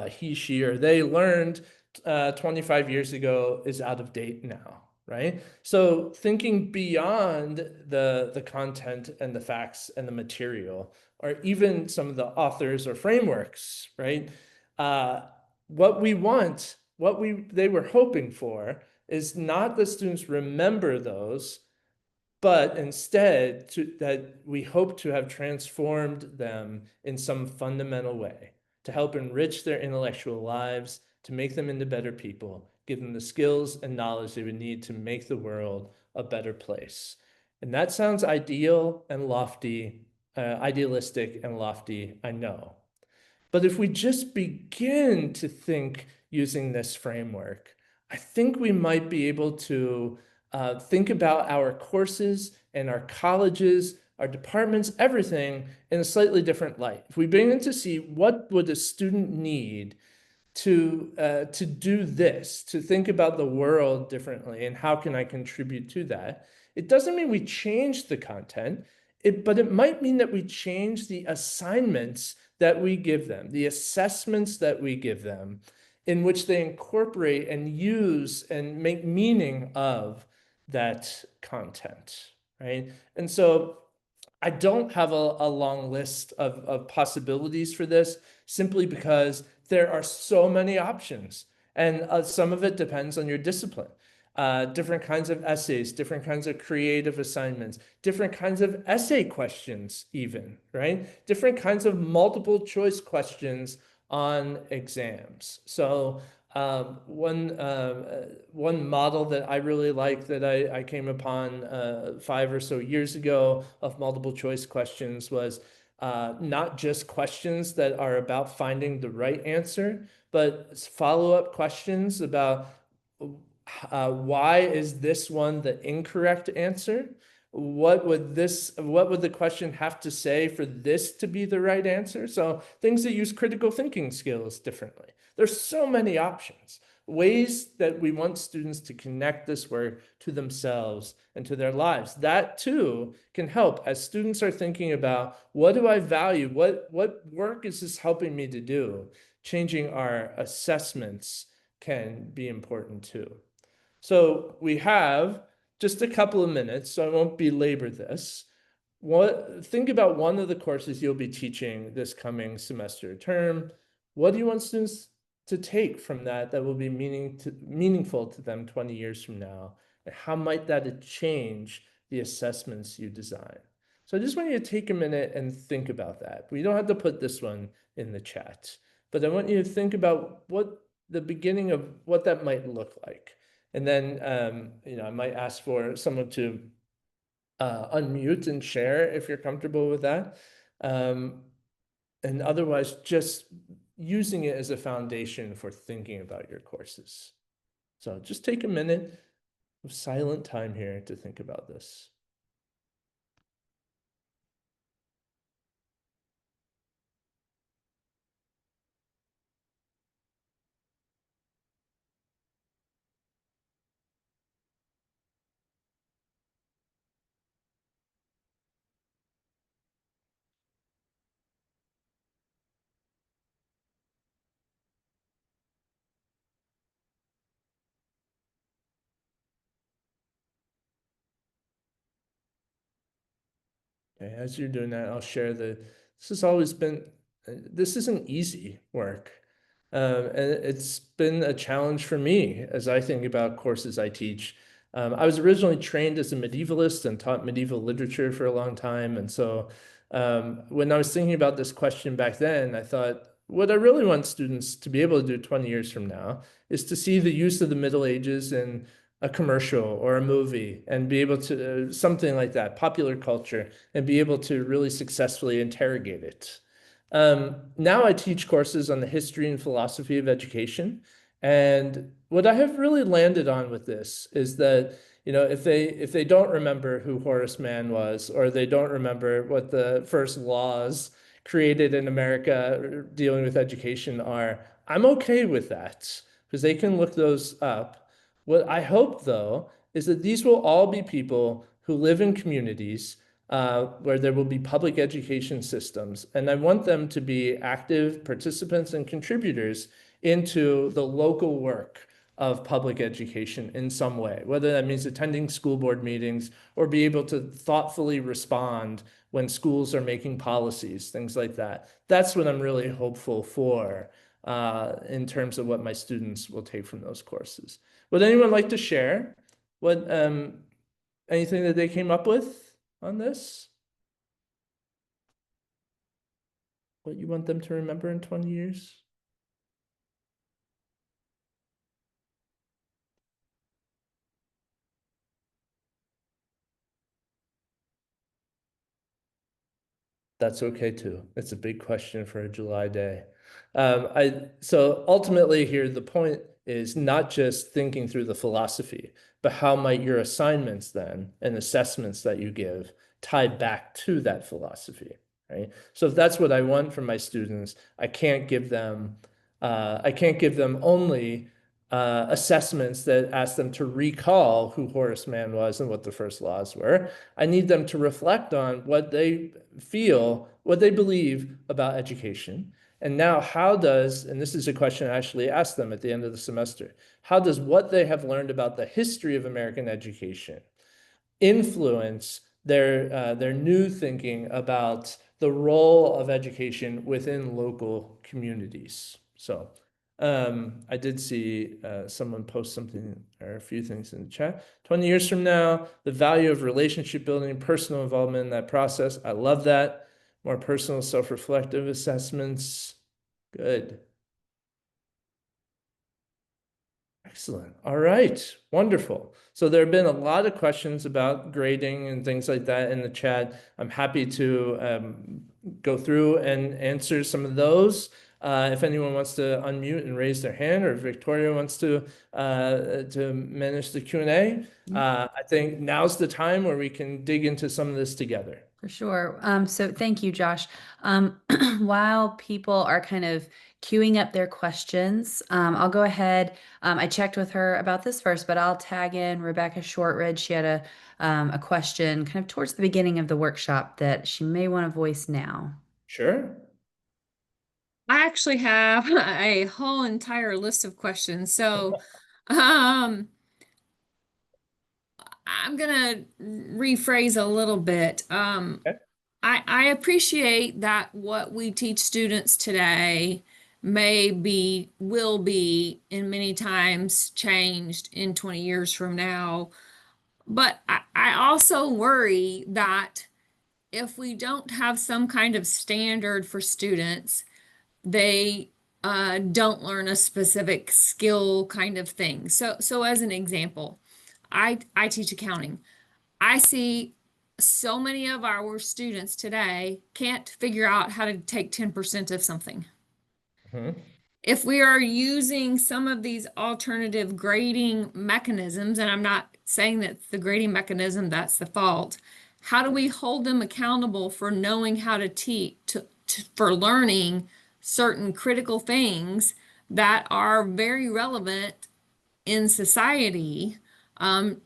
he, she, or they learned 25 years ago is out of date now, right? So thinking beyond the content and the facts and the material, or even some of the authors or frameworks, right? What they were hoping for is not that students remember those, but instead that we hope to have transformed them in some fundamental way to help enrich their intellectual lives, to make them into better people, give them the skills and knowledge they would need to make the world a better place. And that sounds ideal and lofty, idealistic and lofty, I know. But if we just begin to think using this framework, I think we might be able to think about our courses and our colleges, our departments, everything in a slightly different light. If we begin to see what would a student need to do this, to think about the world differently, and how can I contribute to that? It doesn't mean we change the content, but it might mean that we change the assignments that we give them, the assessments that we give them, in which they incorporate and use and make meaning of that content, right? And so I don't have a long list of possibilities for this simply because there are so many options. And some of it depends on your discipline. Different kinds of essays, different kinds of creative assignments, different kinds of essay questions even, right? Different kinds of multiple choice questions on exams. So one model that I really like that I came upon 5 or so years ago of multiple choice questions was not just questions that are about finding the right answer, but follow-up questions about why is this one the incorrect answer? What would the question have to say for this to be the right answer? So things that use critical thinking skills differently. There's so many options, ways that we want students to connect this work to themselves and to their lives. That too can help as students are thinking about, what do I value? What work is this helping me to do? Changing our assessments can be important too. So we have just a couple of minutes, so I won't belabor this. Think about one of the courses you'll be teaching this coming semester term. What do you want students to take from that will be meaningful to them 20 years from now? And how might that change the assessments you design? So I just want you to take a minute and think about that. We don't have to put this one in the chat, but I want you to think about what the beginning of what that might look like. And then, I might ask for someone to unmute and share if you're comfortable with that. And otherwise, just using it as a foundation for thinking about your courses. So just take a minute of silent time here to think about this. Okay, as you're doing that, I'll share this has always been, this isn't easy work. And it's been a challenge for me as I think about courses I teach. I was originally trained as a medievalist and taught medieval literature for a long time. And so when I was thinking about this question back then, I thought, what I really want students to be able to do 20 years from now is to see the use of the Middle Ages in a commercial or a movie and be able to, something like that, popular culture, and be able to really successfully interrogate it. Now I teach courses on the history and philosophy of education. And what I have really landed on with this is that, if they don't remember who Horace Mann was, or they don't remember what the first laws created in America dealing with education are, I'm okay with that because they can look those up. What I hope, though, is that these will all be people who live in communities where there will be public education systems. And I want them to be active participants and contributors into the local work of public education in some way, whether that means attending school board meetings or be able to thoughtfully respond when schools are making policies, things like that. That's what I'm really hopeful for in terms of what my students will take from those courses. Would anyone like to share what anything that they came up with on this? What you want them to remember in 20 years? That's okay too. It's a big question for a July day. So ultimately here, the point is not just thinking through the philosophy, but how might your assignments then and assessments that you give tie back to that philosophy, right? So if that's what I want from my students, I can't give them only assessments that ask them to recall who Horace Mann was and what the first laws were. I need them to reflect on what they feel, what they believe about education. And now, how does, and this is a question I actually asked them at the end of the semester, how does what they have learned about the history of American education influence their new thinking about the role of education within local communities? So I did see someone post something or a few things in the chat. 20 years from now, the value of relationship building, personal involvement in that process. I love that. More personal, self-reflective assessments. Good. Excellent. All right. Wonderful. So there have been a lot of questions about grading and things like that in the chat. I'm happy to go through and answer some of those. If anyone wants to unmute and raise their hand, or if Victoria wants to manage the Q&A, I think now's the time where we can dig into some of this together. For sure. So thank you, Josh. While people are kind of queuing up their questions, I'll go ahead. I checked with her about this first, but I'll tag in Rebecca Shortridge. She had a question kind of towards the beginning of the workshop that she may want to voice now. Sure. I actually have a whole entire list of questions. So, I'm gonna rephrase a little bit. Okay. I appreciate that what we teach students today will be, and many times changed in 20 years from now. But I also worry that if we don't have some kind of standard for students, they don't learn a specific skill kind of thing. So as an example, I teach accounting. I see so many of our students today can't figure out how to take 10% of something. Mhm. If we are using some of these alternative grading mechanisms, and I'm not saying that the grading mechanism that's the fault, how do we hold them accountable for knowing how to teach, for learning certain critical things that are very relevant in society?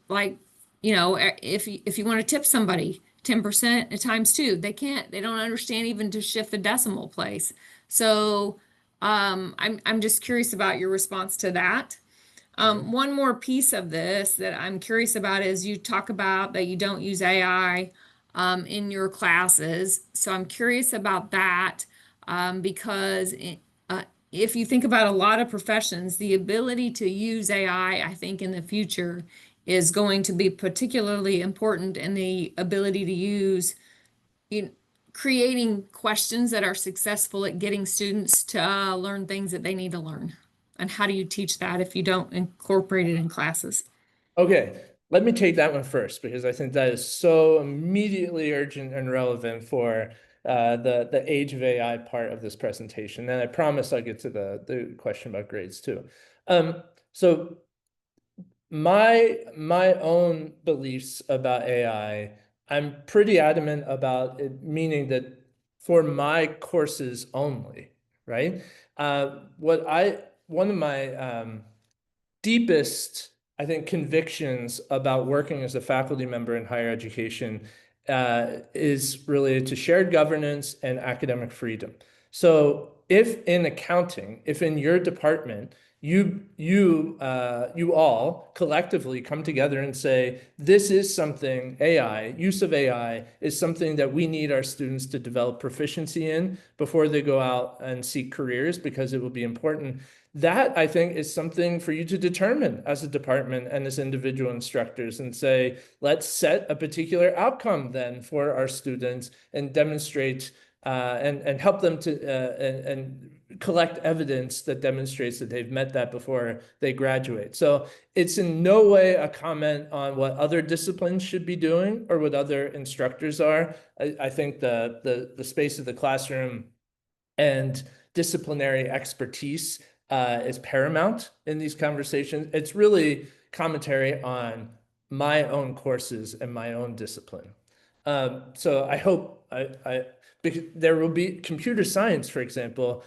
Like, if you want to tip somebody 10% times two, they don't understand even to shift the decimal place. So I'm just curious about your response to that. One more piece of this that I'm curious about is you talk about that you don't use AI in your classes. So I'm curious about that because if you think about a lot of professions, the ability to use AI, I think in the future is going to be particularly important, and the ability to use creating questions that are successful at getting students to learn things that they need to learn. And how do you teach that if you don't incorporate it in classes? Okay, let me take that one first because I think that is so immediately urgent and relevant for the age of AI part of this presentation. And I promise I'll get to the question about grades too. So my own beliefs about AI, I'm pretty adamant about it, meaning that for my courses only, right? One of my deepest, I think, convictions about working as a faculty member in higher education is related to shared governance and academic freedom. So if in accounting, if in your department, you all collectively come together and say, this is something use of AI is something that we need our students to develop proficiency in before they go out and seek careers because it will be important. That, I think, is something for you to determine as a department and as individual instructors and say, let's set a particular outcome then for our students and demonstrate and help them to and collect evidence that demonstrates that they've met that before they graduate. So it's in no way a comment on what other disciplines should be doing or what other instructors are. I think the space of the classroom and disciplinary expertise is paramount in these conversations. It's really commentary on my own courses and my own discipline. So I hope because there will be computer science, for example.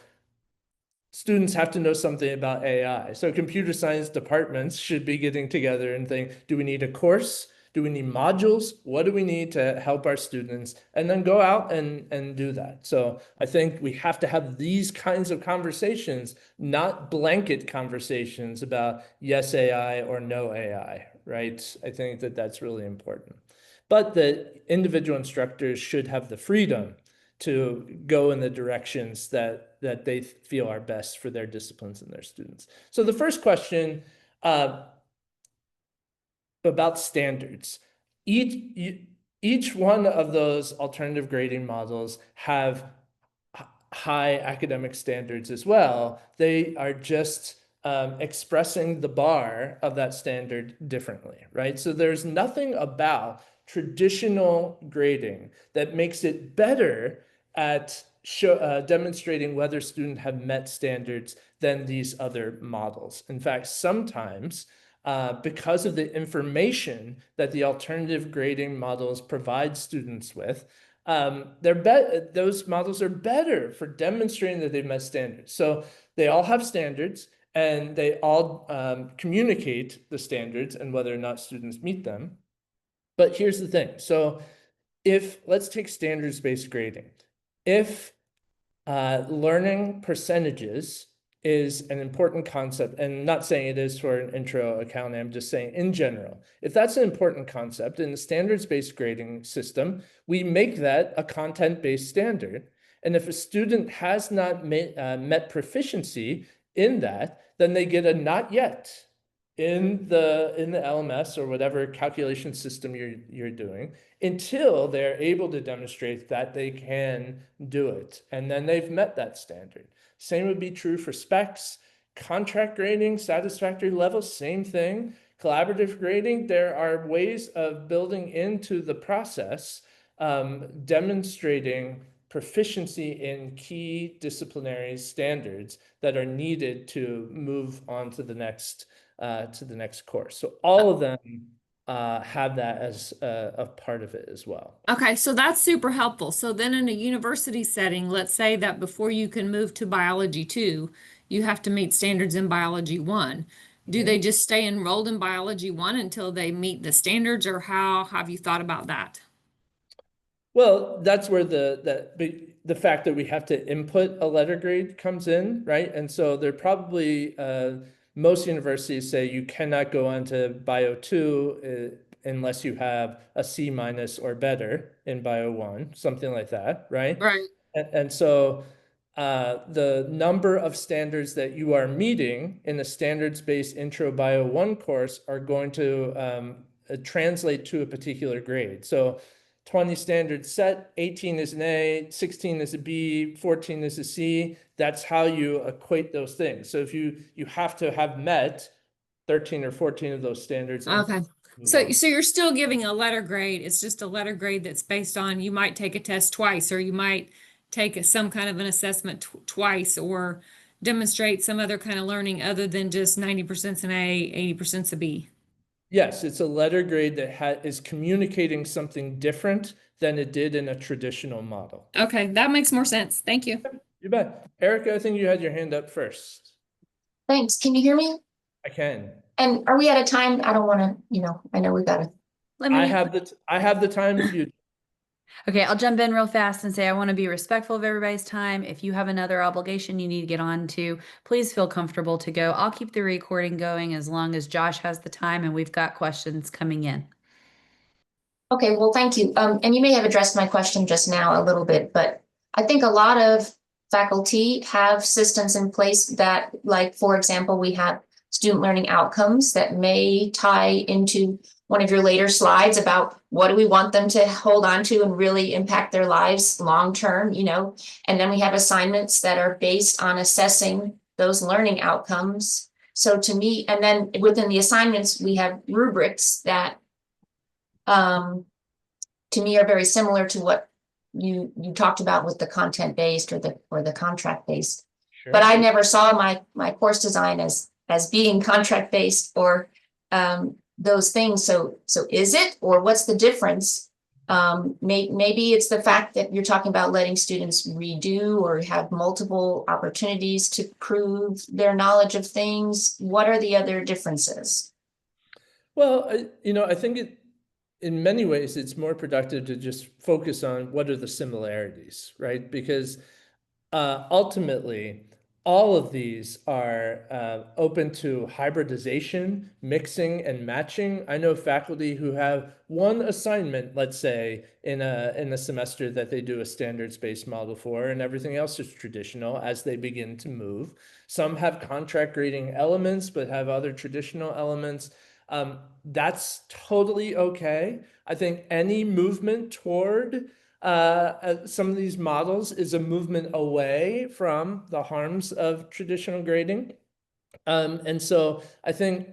Students have to know something about AI. So computer science departments should be getting together and think, do we need a course? Do we need modules? What do we need to help our students? And then go out and do that. So I think we have to have these kinds of conversations, not blanket conversations about yes AI or no AI, right? I think that that's really important. But the individual instructors should have the freedom to go in the directions that they feel are best for their disciplines and their students. So the first question about standards. Each one of those alternative grading models have high academic standards as well. They are just expressing the bar of that standard differently, right? So there's nothing about traditional grading that makes it better at demonstrating whether students have met standards than these other models. In fact, sometimes because of the information that the alternative grading models provide students with, those models are better for demonstrating that they've met standards. So they all have standards and they all communicate the standards and whether or not students meet them. But here's the thing. So let's take standards-based grading. If learning percentages is an important concept, and I'm not saying it is for an intro accounting, I'm just saying in general, if that's an important concept in the standards-based grading system, we make that a content-based standard. And if a student has not met proficiency in that, then they get a not yet in the LMS or whatever calculation system you're doing until they're able to demonstrate that they can do it. And then they've met that standard. Same would be true for specs, contract grading, satisfactory levels, same thing. Collaborative grading, there are ways of building into the process, demonstrating proficiency in key disciplinary standards that are needed to move on to the next course. So all of them have that as a part of it as well. Okay, so that's super helpful. So then in a university setting, let's say that before you can move to biology 2, you have to meet standards in biology 1. Do they just stay enrolled in biology 1 until they meet the standards, or how have you thought about that? Well, that's where the fact that we have to input a letter grade comes in, right? And so they're probably most universities say you cannot go on to Bio 2 unless you have a C- or better in Bio 1, something like that, right? Right. And so the number of standards that you are meeting in the standards-based Intro Bio 1 course are going to translate to a particular grade. So 20 standards set, 18 is an A, 16 is a B, 14 is a C. That's how you equate those things. So if you have to have met 13 or 14 of those standards. Okay. So you're still giving a letter grade. It's just a letter grade that's based on, you might take a test twice, or you might take some kind of an assessment twice, or demonstrate some other kind of learning other than just 90% an A, 80% a B. Yes, it's a letter grade that is communicating something different than it did in a traditional model. Okay, that makes more sense. Thank you. You bet. Erica, I think you had your hand up first. Thanks. Can you hear me? I can. And are we out of time? I don't want to, I know we got to. I have the time if you. Okay, I'll jump in real fast and say I want to be respectful of everybody's time. If you have another obligation you need to get on to, please feel comfortable to go. I'll keep the recording going as long as Josh has the time and we've got questions coming in. Okay, well, thank you. And you may have addressed my question just now a little bit, but I think a lot of faculty have systems in place that, like, for example, we have student learning outcomes that may tie into one of your later slides about what do we want them to hold on to and really impact their lives long term, you know. And then we have assignments that are based on assessing those learning outcomes. So to me, and then within the assignments, we have rubrics that to me are very similar to what you talked about with the content-based or the contract-based. Sure. But I never saw my course design as being contract-based or those things. So is it, or what's the difference? Maybe it's the fact that you're talking about letting students redo or have multiple opportunities to prove their knowledge of things. What are the other differences? Well, I think in many ways, it's more productive to just focus on what are the similarities, right? Because ultimately, all of these are open to hybridization, mixing, and matching. I know faculty who have one assignment, let's say, in a semester that they do a standards-based model for, and everything else is traditional as they begin to move. Some have contract grading elements, but have other traditional elements. That's totally okay. I think any movement toward some of these models is a movement away from the harms of traditional grading. And so I think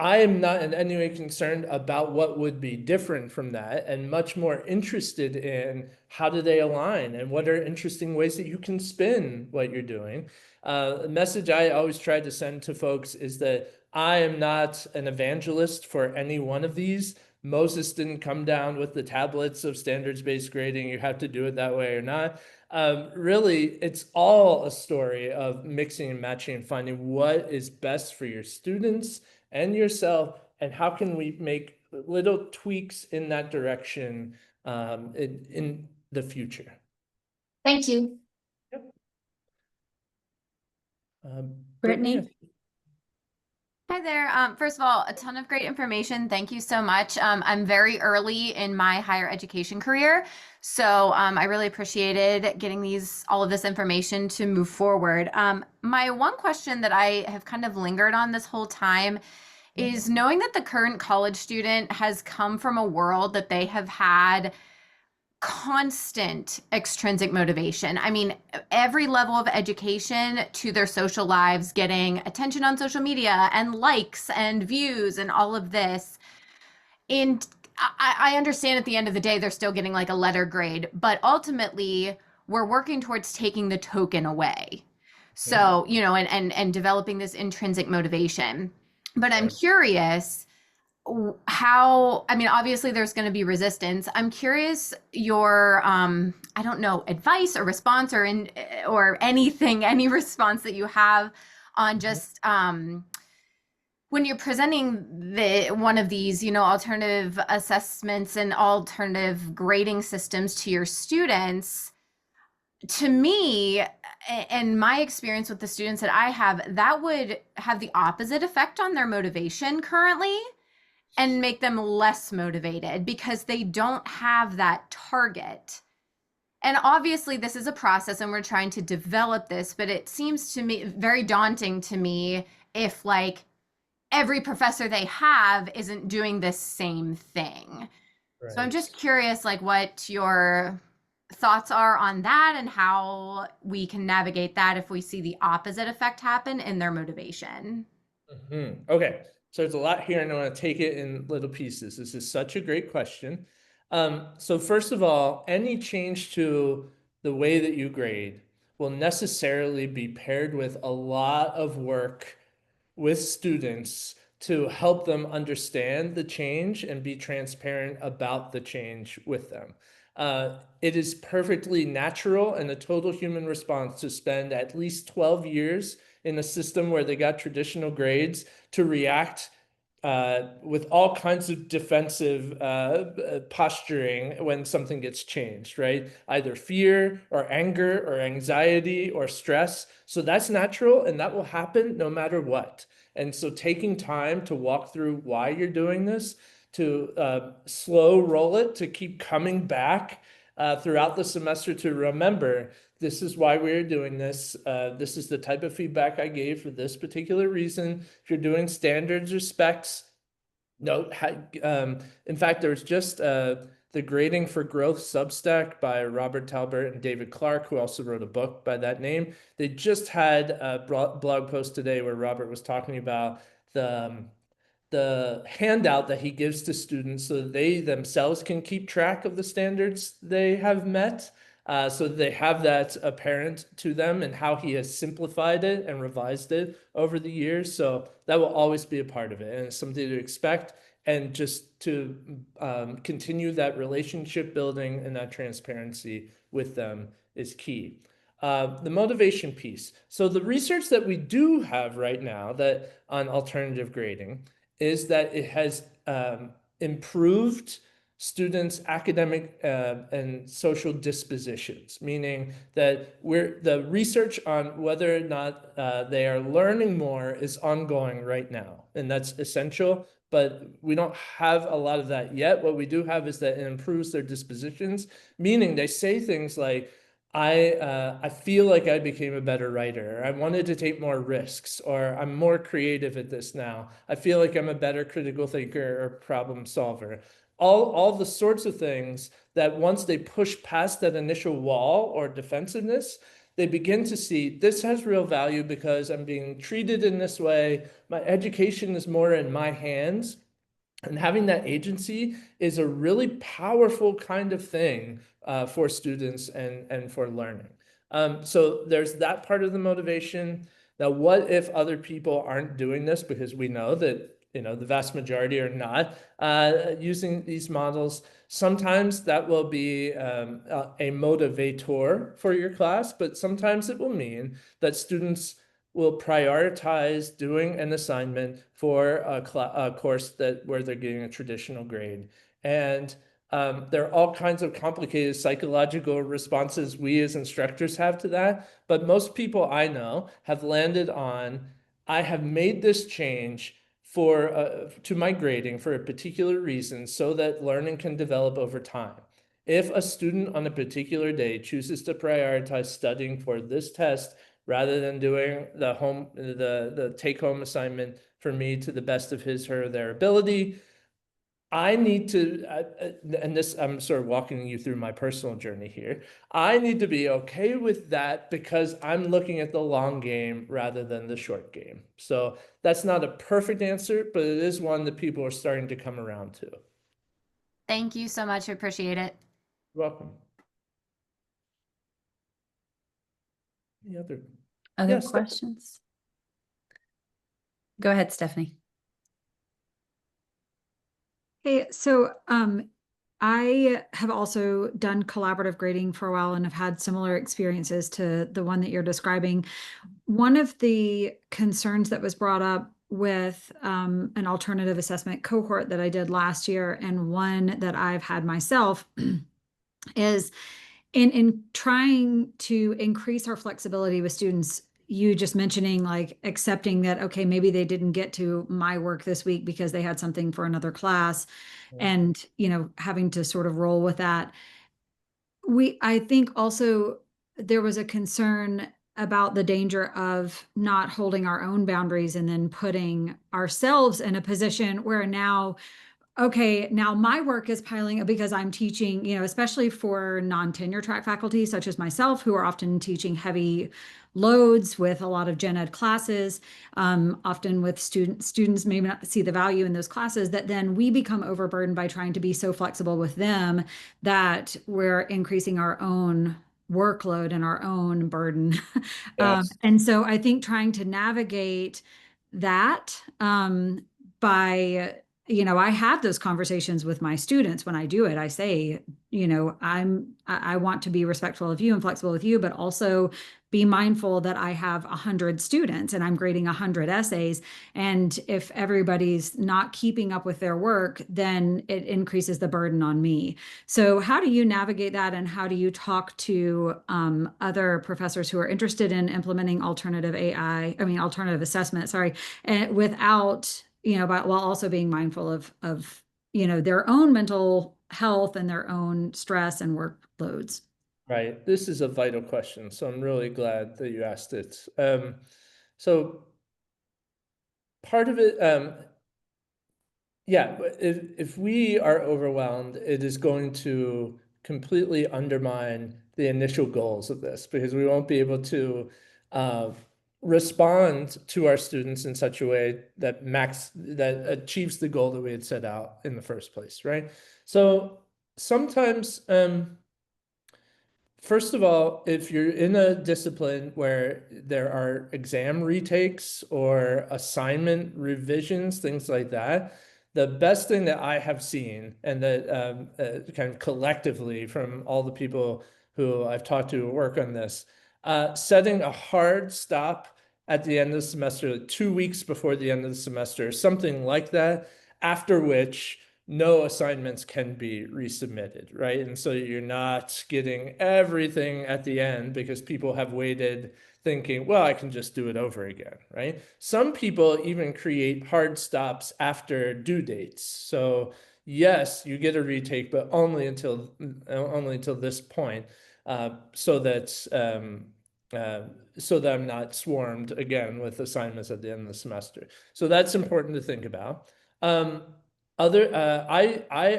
I am not in any way concerned about what would be different from that, and much more interested in how do they align and what are interesting ways that you can spin what you're doing. The message I always try to send to folks is that I am not an evangelist for any one of these. Moses didn't come down with the tablets of standards-based grading. You have to do it that way or not. Really, it's all a story of mixing and matching and finding what is best for your students and yourself, and how can we make little tweaks in that direction in the future. Thank you. Brittany? Hi there. First of all, a ton of great information. Thank you so much. I'm very early in my higher education career, so I really appreciated getting all of this information to move forward. My one question that I have kind of lingered on this whole time is knowing that the current college student has come from a world that they have had constant extrinsic motivation. I mean, every level of education to their social lives, getting attention on social media and likes and views and all of this. And I understand at the end of the day, they're still getting like a letter grade, but ultimately we're working towards taking the token away. So, and developing this intrinsic motivation. But I'm curious how, I mean, obviously there's going to be resistance. I'm curious your, I don't know, advice or response or anything, any response that you have on just, when you're presenting one of these, alternative assessments and alternative grading systems to your students. To me, and my experience with the students that I have, that would have the opposite effect on their motivation currently, and make them less motivated because they don't have that target. And obviously this is a process and we're trying to develop this, but it seems to me very daunting to me if like every professor they have isn't doing this same thing. Right. So I'm just curious like what your thoughts are on that and how we can navigate that if we see the opposite effect happen in their motivation. Okay. So there's a lot here and I want to take it in little pieces. This is such a great question. So first of all, any change to the way that you grade will necessarily be paired with a lot of work with students to help them understand the change and be transparent about the change with them. It is perfectly natural and a total human response to spend at least 12 years in a system where they got traditional grades to react with all kinds of defensive posturing when something gets changed, right? Either fear or anger or anxiety or stress. So that's natural and that will happen no matter what. And so taking time to walk through why you're doing this, to slow roll it, to keep coming back throughout the semester to remember this is why we're doing this. This is the type of feedback I gave for this particular reason. If you're doing standards or specs, no, in fact, there's just the Grading for Growth Substack by Robert Talbert and David Clark, who also wrote a book by that name. They just had a blog post today where Robert was talking about the handout that he gives to students so that they themselves can keep track of the standards they have met. So they have that apparent to them and how he has simplified it and revised it over the years. So that will always be a part of it, and it's something to expect, and just to continue that relationship building and that transparency with them is key. The motivation piece. So the research that we do have right now that on alternative grading is that it has improved students' academic and social dispositions, meaning that the research on whether or not they are learning more is ongoing right now, and that's essential. But we don't have a lot of that yet. What we do have is that it improves their dispositions, meaning they say things like, I feel like I became a better writer. I wanted to take more risks, or I'm more creative at this now. I feel like I'm a better critical thinker or problem solver. All the sorts of things that once they push past that initial wall or defensiveness, they begin to see this has real value because I'm being treated in this way. My education is more in my hands. And having that agency is a really powerful kind of thing for students and for learning. So there's that part of the motivation. Now, what if other people aren't doing this? Because we know that the vast majority are not using these models. Sometimes that will be a motivator for your class, but sometimes it will mean that students will prioritize doing an assignment for a course where they're getting a traditional grade. And there are all kinds of complicated psychological responses we as instructors have to that. But most people I know have landed on, I have made this change to my grading for a particular reason so that learning can develop over time. If a student on a particular day chooses to prioritize studying for this test rather than doing the take-home assignment for me to the best of his or their ability, I need to, and this, I'm sort of walking you through my personal journey here. I need to be okay with that because I'm looking at the long game rather than the short game. So that's not a perfect answer, but it is one that people are starting to come around to. Thank you so much. I appreciate it. You're welcome. Any other? Other Yes, Stephanie. questions? Go ahead, Stephanie. Hey, so I have also done collaborative grading for a while and have had similar experiences to the one that you're describing. One of the concerns that was brought up with an alternative assessment cohort that I did last year, and one that I've had myself, is in trying to increase our flexibility with students, you just mentioning like accepting that, okay, maybe they didn't get to my work this week because they had something for another class, and, having to sort of roll with that. I think also there was a concern about the danger of not holding our own boundaries and then putting ourselves in a position where now, okay, now my work is piling up because I'm teaching, especially for non-tenure track faculty, such as myself, who are often teaching heavy loads with a lot of gen ed classes, often with students may not see the value in those classes, that then we become overburdened by trying to be so flexible with them that we're increasing our own workload and our own burden. Yes. And so I think trying to navigate that by I have those conversations with my students when I do it. I say, I want to be respectful of you and flexible with you, but also be mindful that I have 100 students and I'm grading 100 essays. And if everybody's not keeping up with their work, then it increases the burden on me. So how do you navigate that? And how do you talk to other professors who are interested in implementing alternative assessment, and without, while also being mindful of their own mental health and their own stress and workloads? Right. This is a vital question, so I'm really glad that you asked it. So part of it, yeah, but if we are overwhelmed, it is going to completely undermine the initial goals of this, because we won't be able to respond to our students in such a way that achieves the goal that we had set out in the first place, right? So sometimes, first of all, if you're in a discipline where there are exam retakes or assignment revisions, things like that, the best thing that I have seen, and that kind of collectively from all the people who I've talked to who work on this, setting a hard stop at the end of the semester, like 2 weeks before the end of the semester, something like that, after which no assignments can be resubmitted, right? And so you're not getting everything at the end because people have waited thinking, well, I can just do it over again, right? Some people even create hard stops after due dates. So yes, you get a retake, but only until this point, so that I'm not swarmed again with assignments at the end of the semester. So that's important to think about. I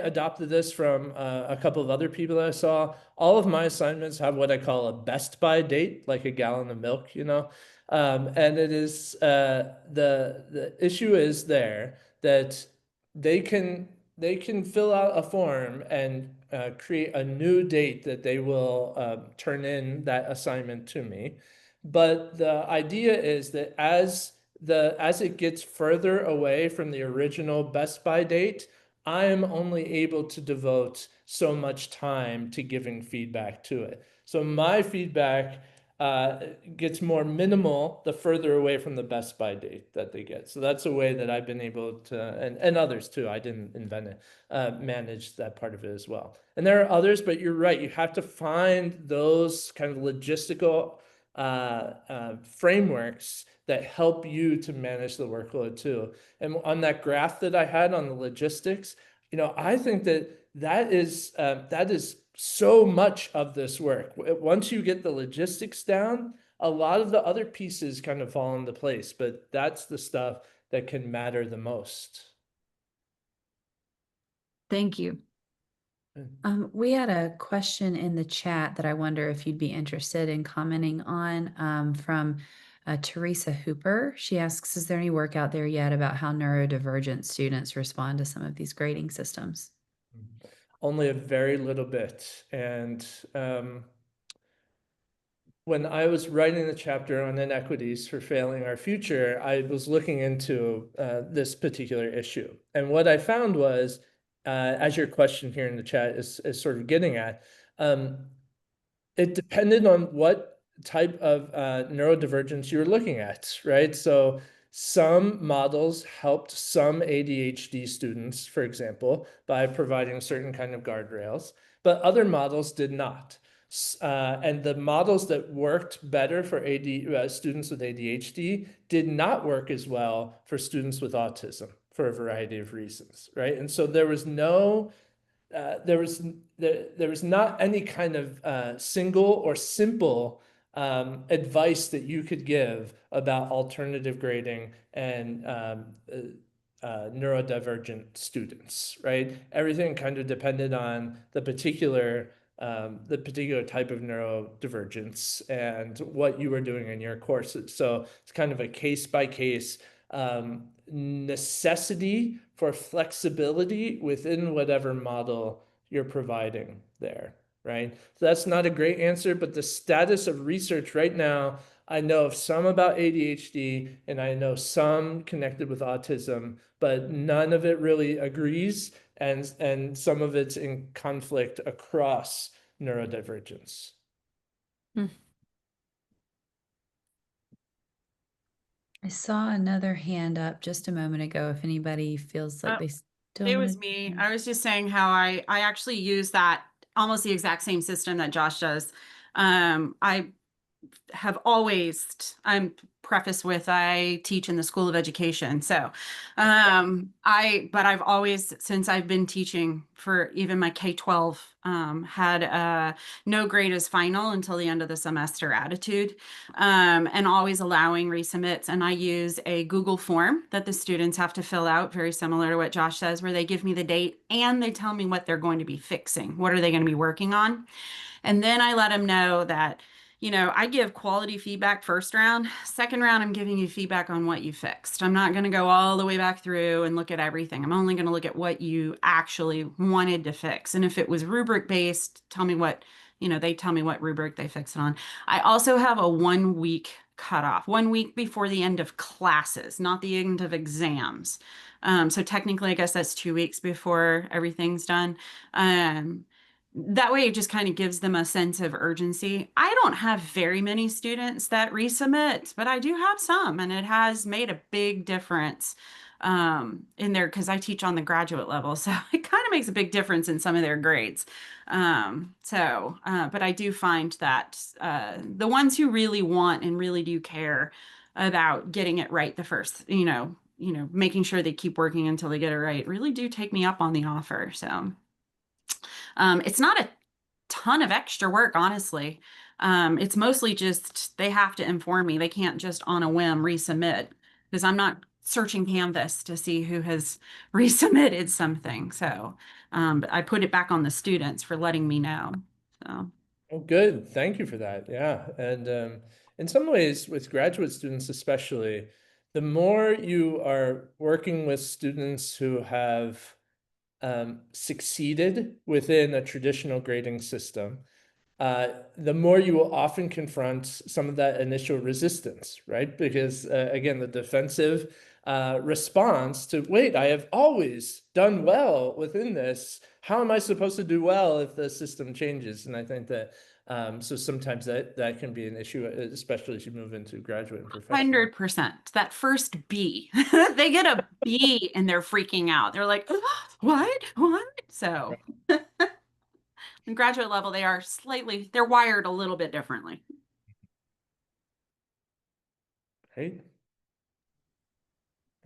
adopted this from a couple of other people that I saw. All of my assignments have what I call a best by date, like a gallon of milk, you know. And it is the issue is there that they can fill out a form and create a new date that they will turn in that assignment to me. But the idea is that as it gets further away from the original best by date, I am only able to devote so much time to giving feedback to it. So my feedback gets more minimal the further away from the best by date that they get. So that's a way that I've been able to, and others too, I didn't invent it, manage that part of it as well. And there are others, but you're right, you have to find those kind of logistical frameworks that help you to manage the workload too. And on that graph that I had on the logistics, you know, I think that is so much of this work. Once you get the logistics down, a lot of the other pieces kind of fall into place, but that's the stuff that can matter the most. Thank you. We had a question in the chat that I wonder if you'd be interested in commenting on, from Teresa Hooper. She asks, is there any work out there yet about how neurodivergent students respond to some of these grading systems? Only a very little bit. And when I was writing the chapter on inequities for failing our future, I was looking into this particular issue. And what I found was, as your question here in the chat is sort of getting at, it depended on what type of neurodivergence you're looking at, right? So some models helped some ADHD students, for example, by providing certain kind of guardrails, but other models did not. And the models that worked better for students with ADHD did not work as well for students with autism for a variety of reasons, right? And so there was no, there was not any kind of single or simple advice that you could give about alternative grading and neurodivergent students, right? Everything kind of depended on the particular type of neurodivergence and what you were doing in your courses. So it's kind of a case by case necessity for flexibility within whatever model you're providing there, right? So that's not a great answer, but the status of research right now, I know of some about ADHD and I know some connected with autism, but none of it really agrees, and some of it's in conflict across neurodivergence. I saw another hand up just a moment ago. If anybody feels like they still It wanna- was me. I was just saying how I actually use that almost the exact same system that Josh does. I have always, I'm preface with, I teach in the School of Education. So, but I've always, since I've been teaching for even my K-12, had no grade as final until the end of the semester attitude, and always allowing resubmits. And I use a Google form that the students have to fill out, very similar to what Josh says, where they give me the date and they tell me what they're going to be fixing. What are they going to be working on? And then I let them know that, I give quality feedback first round. Second round, I'm giving you feedback on what you fixed. I'm not going to go all the way back through and look at everything. I'm only going to look at what you actually wanted to fix. And if it was rubric based, tell me what, they tell me what rubric they fix it on. I also have a 1 week cutoff, 1 week before the end of classes, not the end of exams. So technically, I guess that's 2 weeks before everything's done. That way it just kind of gives them a sense of urgency. I don't have very many students that resubmit, but I do have some, and it has made a big difference in there, because I teach on the graduate level. So it kind of makes a big difference in some of their grades. But I do find that the ones who really want and really do care about getting it right the first, making sure they keep working until they get it right, really do take me up on the offer. So it's not a ton of extra work, honestly. It's mostly just they have to inform me. They can't just on a whim resubmit, because I'm not searching Canvas to see who has resubmitted something. So but I put it back on the students for letting me know. So. Oh, good. Thank you for that. Yeah. And in some ways, with graduate students especially, the more you are working with students who have succeeded within a traditional grading system, the more you will often confront some of that initial resistance, right? Because again, the defensive response to, wait, I have always done well within this. How am I supposed to do well if the system changes? And I think that so sometimes that can be an issue, especially as you move into graduate and professional. 100%. That first B, they get a B and they're freaking out. They're like, what? So in graduate level, they're wired a little bit differently. Right.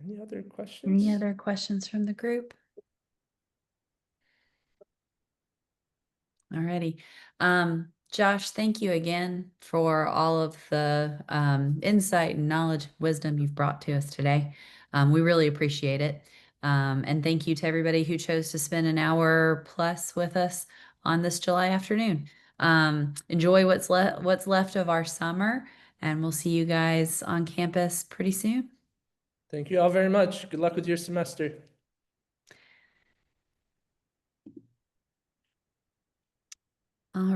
Any other questions? Any other questions from the group? Alrighty. Josh, thank you again for all of the insight and knowledge, wisdom you've brought to us today. We really appreciate it. And thank you to everybody who chose to spend an hour plus with us on this July afternoon. Enjoy what's left of our summer, and we'll see you guys on campus pretty soon. Thank you all very much. Good luck with your semester.